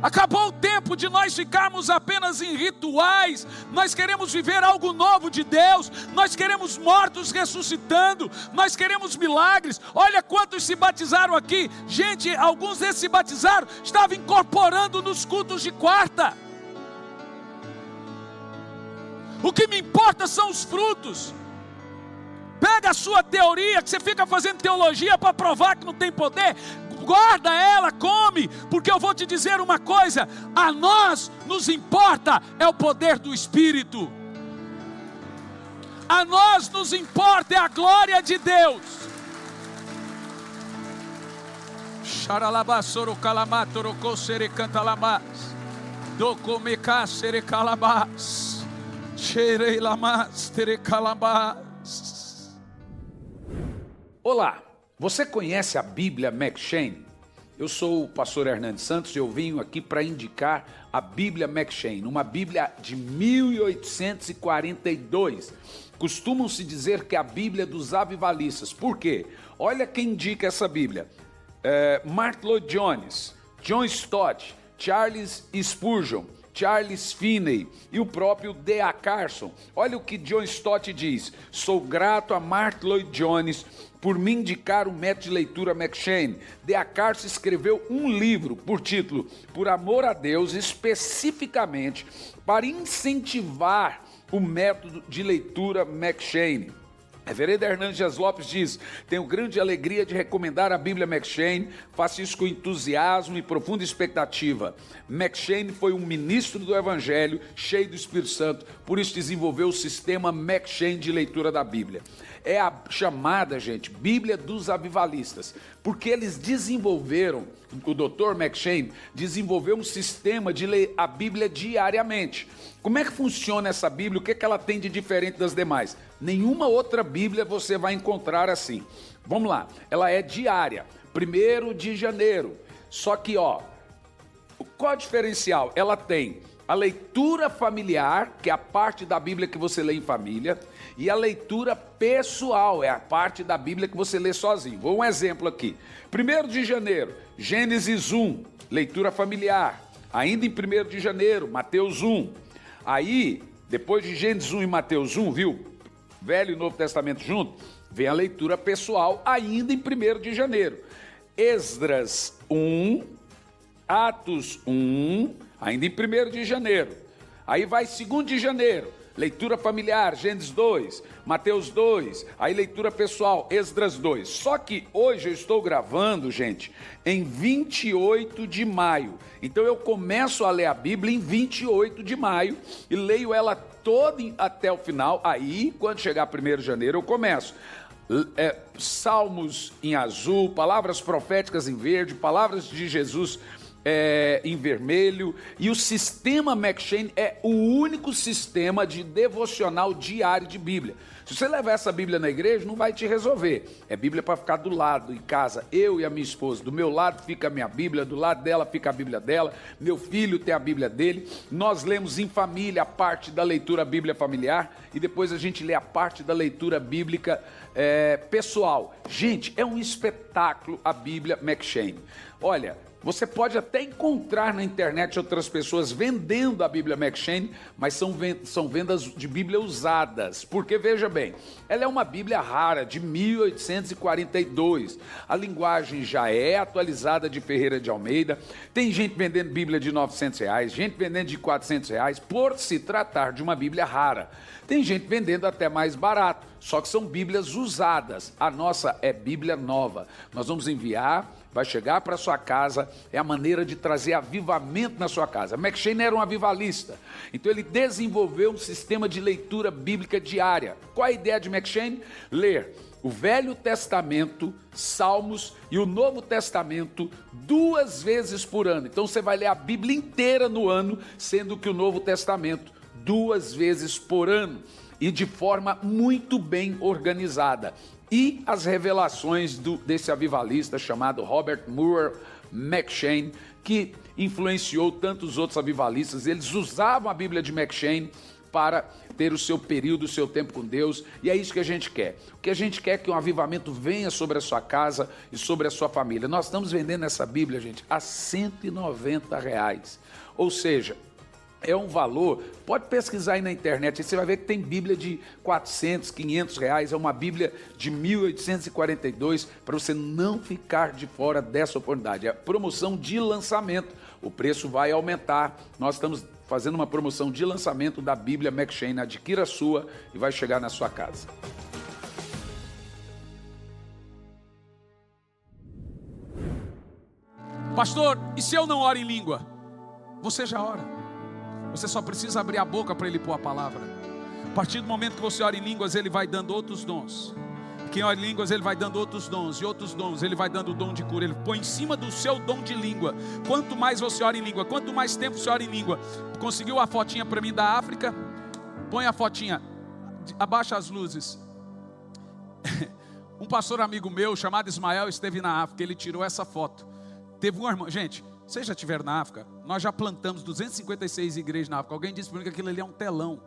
Acabou o tempo de nós ficarmos apenas em rituais. Nós queremos viver algo novo de Deus. Nós queremos mortos ressuscitando. Nós queremos milagres. Olha quantos se batizaram aqui. Gente, alguns desses se batizaram, estavam incorporando nos cultos de quarta. O que me importa são os frutos. Pega a sua teoria, que você fica fazendo teologia para provar que não tem poder. Guarda ela, come, porque eu vou te dizer uma coisa: a nós nos importa é o poder do Espírito. A nós nos importa é a glória de Deus. Xaralabasoro calamatorocô serecantalamas, docomecá serecalabas, xereilamas terecalabas. Olá, você conhece a Bíblia McCheyne? Eu sou o pastor Hernandes Santos e eu venho aqui para indicar a Bíblia McCheyne, uma Bíblia de 1842. Costumam-se dizer que é a Bíblia dos avivalistas. Por quê? Olha quem indica essa Bíblia. Martyn Lloyd-Jones, John Stott, Charles Spurgeon, Charles Finney e o próprio D.A. Carson. Olha o que John Stott diz: sou grato a Martyn Lloyd-Jones por me indicar o método de leitura McCheyne. D.A. Carson escreveu um livro por título Por Amor a Deus, especificamente para incentivar o método de leitura McCheyne. Reverendo Hernandes Dias Lopes diz: tenho grande alegria de recomendar a Bíblia McCheyne, faço isso com entusiasmo e profunda expectativa. McCheyne foi um ministro do Evangelho, cheio do Espírito Santo, por isso desenvolveu o sistema McCheyne de leitura da Bíblia. É a chamada, gente, Bíblia dos avivalistas, porque eles desenvolveram, o Dr. McCheyne desenvolveu um sistema de ler a Bíblia diariamente. Como é que funciona essa Bíblia? O que ela tem de diferente das demais? Nenhuma outra Bíblia você vai encontrar assim. Vamos lá, ela é diária, 1º de janeiro. Só que, qual é o diferencial? Ela tem a leitura familiar, que é a parte da Bíblia que você lê em família, e a leitura pessoal, é a parte da Bíblia que você lê sozinho. Vou um exemplo aqui. 1º de janeiro, Gênesis 1, leitura familiar. Ainda em 1º de janeiro, Mateus 1. Aí, depois de Gênesis 1 e Mateus 1, viu? Velho e Novo Testamento junto, vem a leitura pessoal, ainda em 1º de janeiro. Esdras 1, Atos 1, ainda em 1º de janeiro. Aí vai 2º de janeiro, leitura familiar, Gênesis 2, Mateus 2, aí leitura pessoal, Esdras 2. Só que hoje eu estou gravando, gente, em 28 de maio. Então eu começo a ler a Bíblia em 28 de maio e leio ela toda até o final. Aí, quando chegar 1º de janeiro, eu começo. Salmos em azul, palavras proféticas em verde, palavras de Jesus em vermelho. E o sistema McCheyne é o único sistema de devocional diário de Bíblia. Se você levar essa Bíblia na igreja, não vai te resolver. É Bíblia para ficar do lado, em casa, eu e a minha esposa. Do meu lado fica a minha Bíblia, do lado dela fica a Bíblia dela, meu filho tem a Bíblia dele. Nós lemos em família a parte da leitura Bíblia familiar e depois a gente lê a parte da leitura bíblica pessoal. Gente, é um espetáculo a Bíblia McCheyne. Olha, você pode até encontrar na internet outras pessoas vendendo a Bíblia McCheyne, mas são vendas de Bíblia usadas. Porque, veja bem, ela é uma Bíblia rara, de 1842. A linguagem já é atualizada de Ferreira de Almeida. Tem gente vendendo Bíblia de R$900, gente vendendo de R$400, por se tratar de uma Bíblia rara. Tem gente vendendo até mais barato, só que são Bíblias usadas. A nossa é Bíblia nova. Nós vamos enviar vai chegar para sua casa, é a maneira de trazer avivamento na sua casa. McCheyne era um avivalista, então ele desenvolveu um sistema de leitura bíblica diária. Qual a ideia de McCheyne? Ler o Velho Testamento, Salmos e o Novo Testamento 2 vezes por ano. Então você vai ler a Bíblia inteira no ano, sendo que o Novo Testamento 2 vezes por ano, e de forma muito bem organizada. E as revelações desse avivalista chamado Robert Murray McCheyne, que influenciou tantos outros avivalistas. Eles usavam a Bíblia de McCheyne para ter o seu período, o seu tempo com Deus, e é isso que a gente quer. O que a gente quer é que um avivamento venha sobre a sua casa e sobre a sua família. Nós estamos vendendo essa Bíblia, gente, a R$190. Ou seja, é um valor, pode pesquisar aí na internet, você vai ver que tem Bíblia de R$400, R$500, é uma Bíblia de 1842, para você não ficar de fora dessa oportunidade. É promoção de lançamento, o preço vai aumentar, nós estamos fazendo uma promoção de lançamento da Bíblia McCheyne. Adquira a sua e vai chegar na sua casa. Pastor, e se eu não oro em língua? Você já ora. Você só precisa abrir a boca para ele pôr a palavra. A partir do momento que você ora em línguas, ele vai dando outros dons. Quem ora em línguas, ele vai dando outros dons, e outros dons, ele vai dando o dom de cura. Ele põe em cima do seu dom de língua. Quanto mais você ora em língua, quanto mais tempo você ora em língua. Conseguiu a fotinha para mim da África? Põe a fotinha, abaixa as luzes. Um pastor amigo meu, chamado Ismael, esteve na África, ele tirou essa foto. Teve um irmão, gente, vocês já estiveram na África? Nós já plantamos 256 igrejas na África. Alguém disse para mim que aquilo ali é um telão.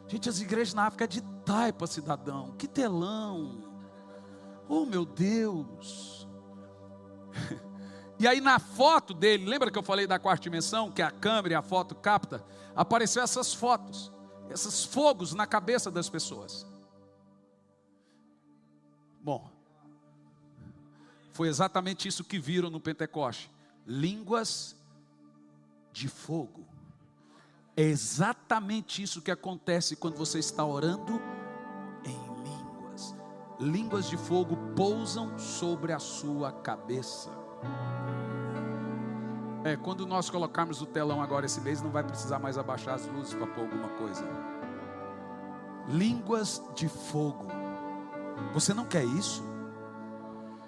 Gente, as igrejas na África é de taipa, cidadão. Que telão. Oh, meu Deus. E aí na foto dele, lembra que eu falei da quarta dimensão, que a câmera e a foto capta? Apareceu essas fotos, esses fogos na cabeça das pessoas. Bom, foi exatamente isso que viram no Pentecoste. Línguas de fogo. É exatamente isso que acontece quando você está orando em línguas. Línguas de fogo pousam sobre a sua cabeça. Quando nós colocarmos o telão agora esse mês, não vai precisar mais abaixar as luzes para pôr alguma coisa. Línguas de fogo. Você não quer isso?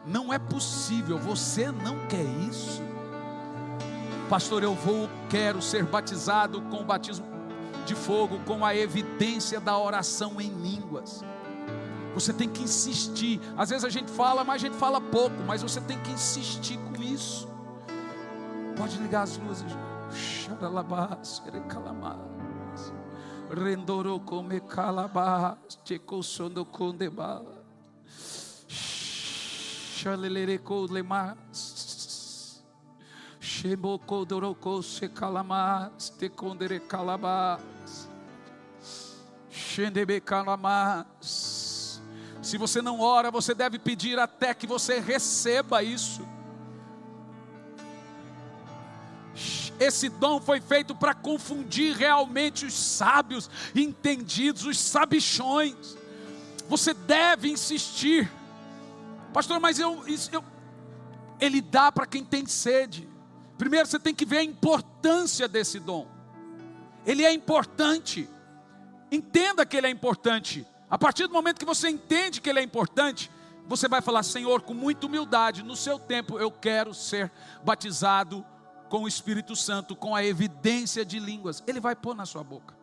Não é possível, você não quer isso? Pastor, quero ser batizado com o batismo de fogo, com a evidência da oração em línguas. Você tem que insistir. Às vezes a gente fala, mas a gente fala pouco, mas você tem que insistir com isso. Pode ligar as luzes. Xaralabás, erecalamas, rendoro come calabás, tecosondo condebá, xalelereco lemas. Shemoko doroko se calamas, te condere calabas, shendebe calamas. Se você não ora, você deve pedir até que você receba isso. Esse dom foi feito para confundir realmente os sábios, entendidos, os sabichões. Você deve insistir. Pastor, mas ele dá para quem tem sede. Primeiro você tem que ver a importância desse dom. Ele é importante. Entenda que ele é importante. A partir do momento que você entende que ele é importante, você vai falar: Senhor, com muita humildade, no seu tempo eu quero ser batizado com o Espírito Santo, com a evidência de línguas. Ele vai pôr na sua boca.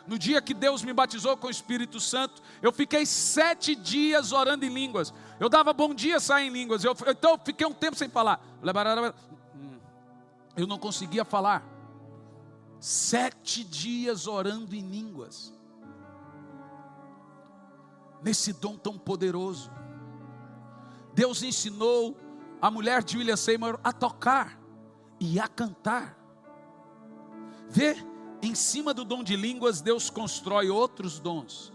No dia que Deus me batizou com o Espírito Santo, eu fiquei 7 dias orando em línguas. Eu dava bom dia, saia em línguas. Então eu fiquei um tempo sem falar. Eu não conseguia falar. 7 dias orando em línguas. Nesse dom tão poderoso. Deus ensinou a mulher de William Seymour a tocar e a cantar. Vê, em cima do dom de línguas, Deus constrói outros dons.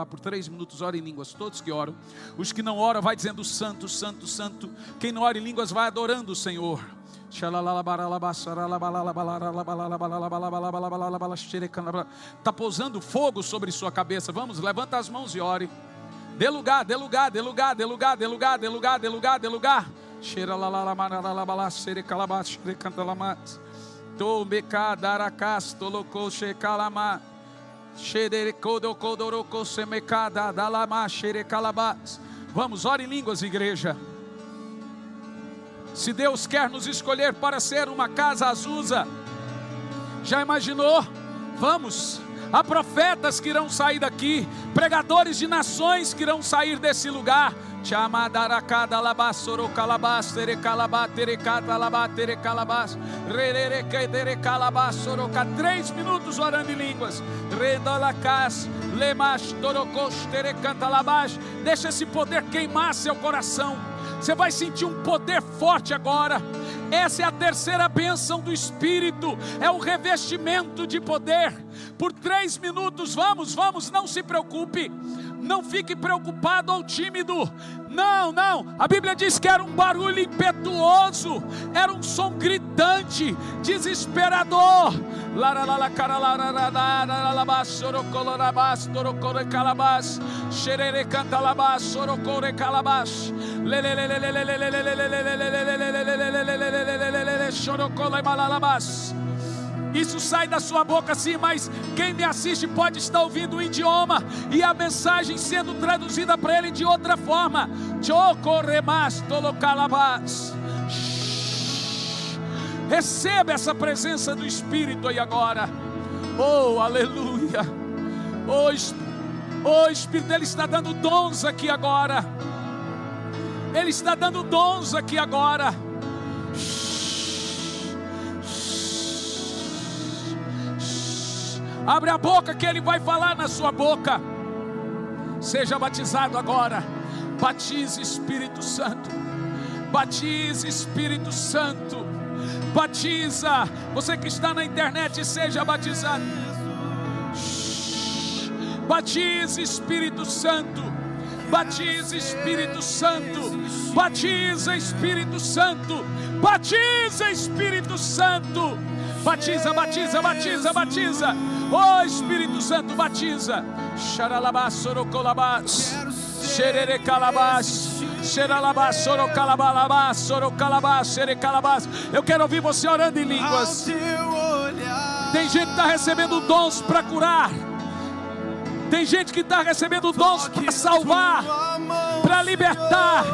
Por 3 minutos ora em línguas. Todos que oram. Os que não oram vai dizendo santo, santo, santo. Quem não ora em línguas vai adorando o Senhor. Está pousando fogo sobre sua cabeça. Vamos, levanta as mãos e ore. Dê lugar, dê lugar, dê lugar, dê lugar, dê lugar, dê lugar, dê lugar, dê lugar. Vamos, ore em línguas, igreja. Se Deus quer nos escolher para ser uma casa Azusa, já imaginou? Vamos, há profetas que irão sair daqui, pregadores de nações que irão sair desse lugar. 3 minutos orando em línguas. Deixa esse poder queimar seu coração. Você vai sentir um poder forte agora. Essa é a terceira bênção do Espírito. É o revestimento de poder. Por 3 minutos, vamos, não se preocupe. Não fique preocupado ou tímido. Não, a Bíblia diz que era um barulho impetuoso, era um som gritante, desesperador. Isso sai da sua boca sim, mas quem me assiste pode estar ouvindo o idioma e a mensagem sendo traduzida para ele de outra forma. Receba essa presença do Espírito aí agora. Oh, aleluia. Oh, Espírito, Ele está dando dons aqui agora. Ele está dando dons aqui agora. Abre a boca que Ele vai falar na sua boca. Seja batizado agora. Batize, Espírito Santo. Batize, Espírito Santo. Batiza. Você que está na internet, seja batizado. Batize, Espírito Santo. Batize, Espírito Santo. Batiza, Espírito Santo. Batiza, Espírito Santo. Batiza, batiza, batiza, batiza. Oh, Espírito Santo, batiza. Xaralabás, sorocolabás. Xererecalabás. Xeralabás, sorocalabalabás. Sorocalabás, xerecalabás. Eu quero ouvir você orando em línguas. Tem gente que está recebendo dons para curar. Tem gente que está recebendo dons para salvar, para libertar.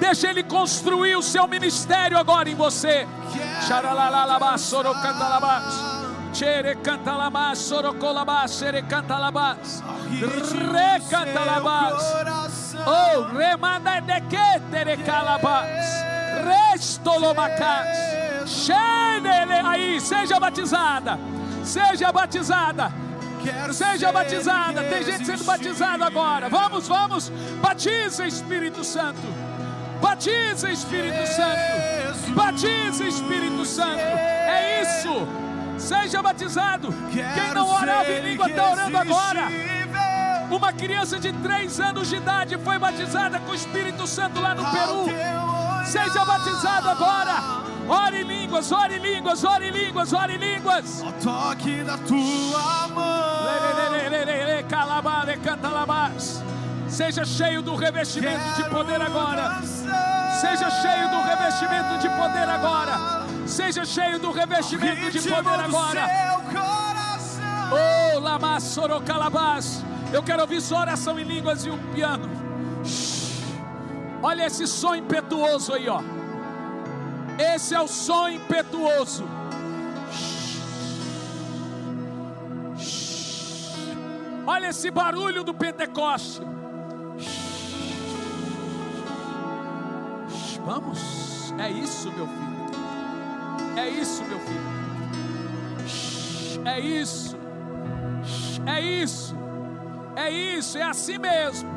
Deixa Ele construir o seu ministério agora em você. Xaralalabás, sorocantalabás. Xere cantalabás, sorocolabás, xere cantalabás. Recantalabás. Oh, remanda de que terecalabás. Restolomacás. Xenele aí, seja batizada. Seja batizada. Seja batizada. Tem gente sendo batizada agora. Vamos, vamos. Batiza, Espírito Santo. Batiza, Espírito Santo. Batiza, Espírito Santo. É isso. Seja batizado. Quem não orava em língua está orando agora. Uma criança de 3 anos de idade foi batizada com o Espírito Santo lá no Peru. Seja batizado agora. Ore em línguas, ore em línguas, ore em línguas, ore em línguas. Ao toque da tua mão. Seja cheio do revestimento de poder agora. Seja cheio do revestimento de poder agora. Seja cheio do revestimento de poder agora. Oh, Lama Sorocalabás. Eu quero ouvir sua oração em línguas e um piano. Olha esse som impetuoso aí, ó. Esse é o som impetuoso. Olha esse barulho do Pentecoste. Vamos, é isso, meu filho. É isso, meu filho. É isso. É isso. É isso, é assim mesmo.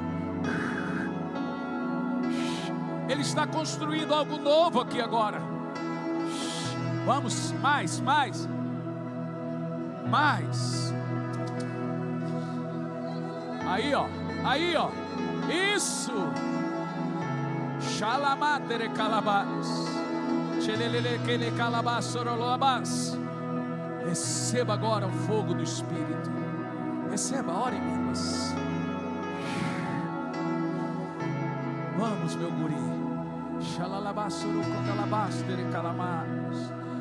Ele está construindo algo novo aqui agora. Vamos, mais. Aí, ó. Isso. Xalamatere calabás. Receba agora o fogo do Espírito. Receba, ore em línguas. Vamos, meu guri.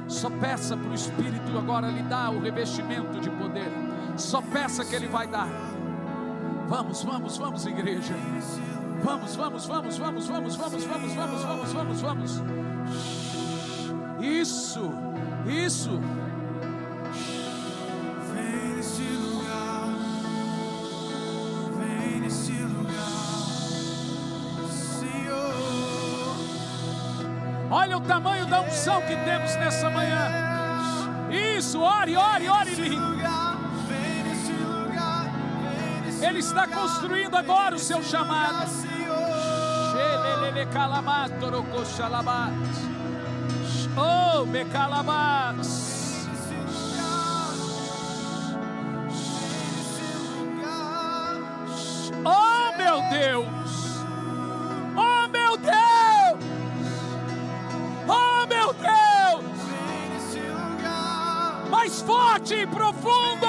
Só peça para o Espírito agora lhe dar o revestimento de poder. Só peça que Ele vai dar. Vamos, vamos, vamos, igreja. Vamos, vamos, vamos, vamos, vamos, vamos, vamos, vamos, vamos, vamos, vamos. Isso, isso. Vem nesse lugar, vem nesse lugar, Senhor. Olha o tamanho da unção que temos nessa manhã. Isso, ore, ore, ore, lindo. Ele está construindo agora o seu chamado. Oh, Becalabás. Oh, meu Deus. Oh, meu Deus. Oh, meu Deus. Mais forte e profundo.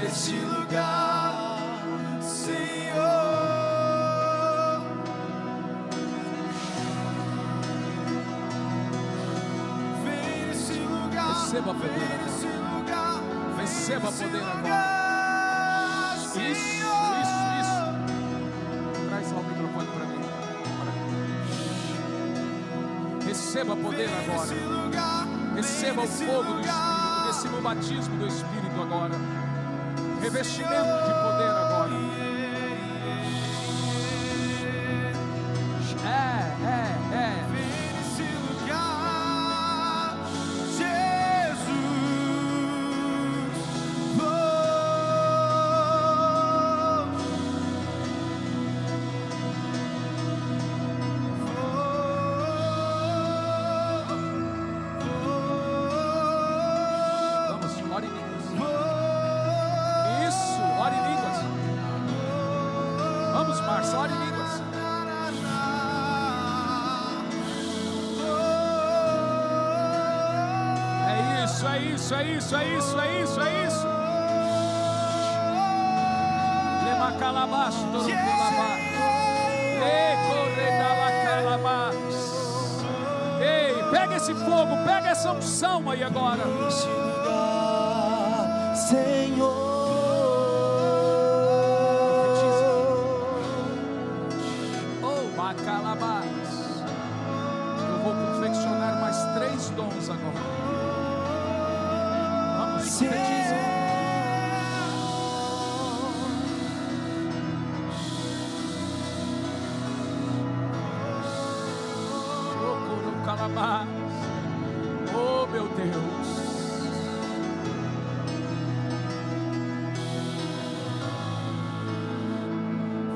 Nesse lugar, Senhor. Vem nesse lugar. Receba poder agora. Receba poder agora. Isso, isso. Traz lá o microfone para mim. Receba poder agora. Receba o fogo do Espírito. Receba o batismo do Espírito agora. Revestimento de poder agora. Vem nesse lugar, Jesus. Vamos, ore em línguas. Isso, ore em línguas. Vamos, Márcia, ore em línguas. É isso. Lema calabás, todo calabás. Ei, pega esse fogo, pega essa unção aí agora. Nesse lugar, Senhor. Oh, Macalabás. Eu vou confeccionar mais 3 dons agora. Vamos, profetiza. Calabás. Oh, meu Deus.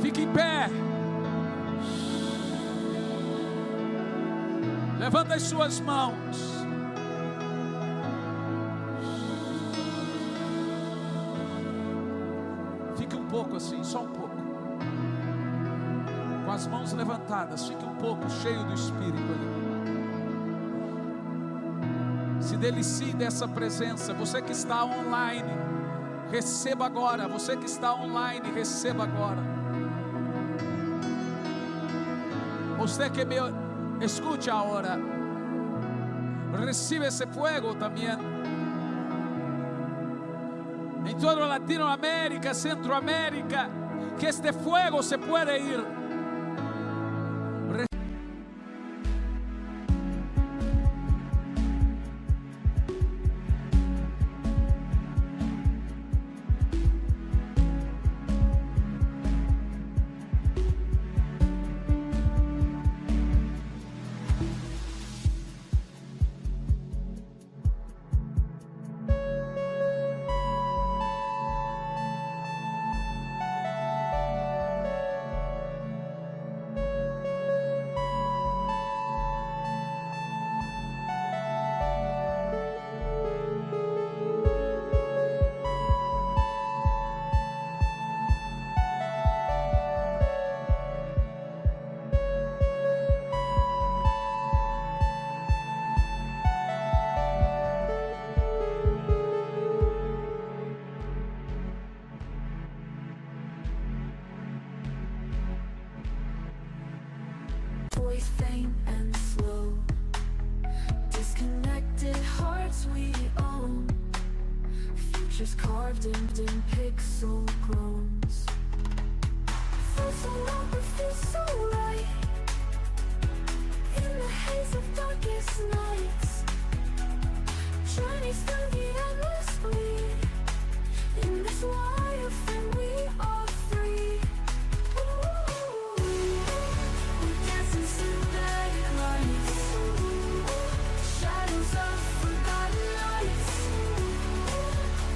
Fique em pé. Levanta as suas mãos. Fique um pouco assim, só um pouco. Com as mãos levantadas, fique um pouco cheio do Espírito ali. Se delicie dessa presença. Você que está online, receba agora. Você que está online, receba agora. Você que me escucha ahora, recibe ese fuego también. En toda Latinoamérica, Centroamérica, que este fuego se puede ir. Futures carved in pixel groans. Feels so wrong, but feels so right. In the haze of darkest nights, journeys through the endless bleed. In this wireframe we are free. We dance in synthetic lights, shadows of forgotten nights.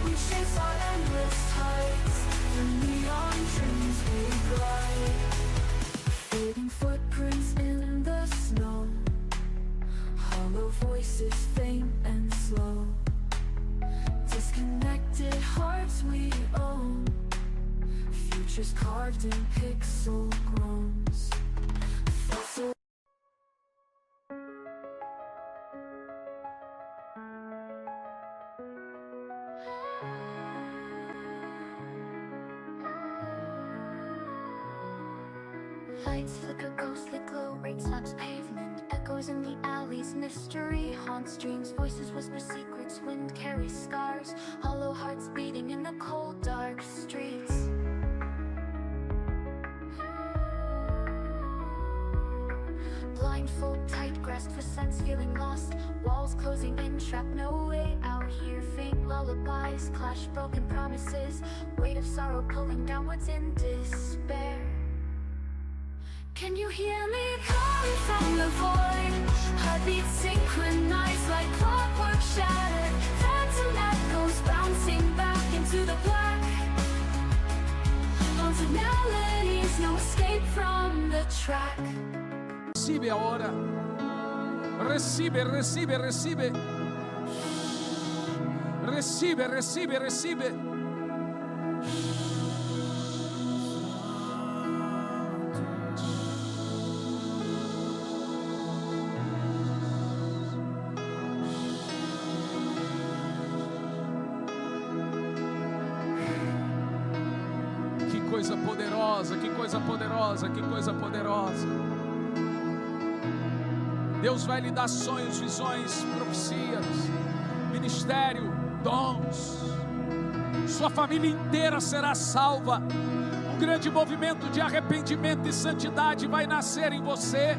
We chase our endless heights, the neon dreams we glide. Fading footprints in the snow, hollow voices faint and slow. Disconnected hearts we own, futures carved in pixel groans. So lights flicker, ghostly glow, rain slaps pavement, echoes in the alleys, mystery haunts dreams, voices whisper secrets, wind carries scars, hollow hearts beating in the cold dark streets. Blindfold tight, grasp for sense, feeling lost, walls closing in, trapped, no way out here. Faint lullabies clash, broken promises, weight of sorrow pulling downwards in despair. Can you hear me calling from the void? Heartbeats synchronized like clockwork shattered, phantom echoes bouncing back into the black. Haunted melodies, no escape from the track. Recibe ahora. Recibe, recibe, recibe. Recibe, recibe, recibe. Que coisa poderosa, que coisa poderosa, que coisa poderosa. Deus vai lhe dar sonhos, visões, profecias, ministério, dons. Sua família inteira será salva. Um grande movimento de arrependimento e santidade vai nascer em você.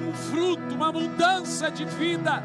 Um fruto, uma mudança de vida.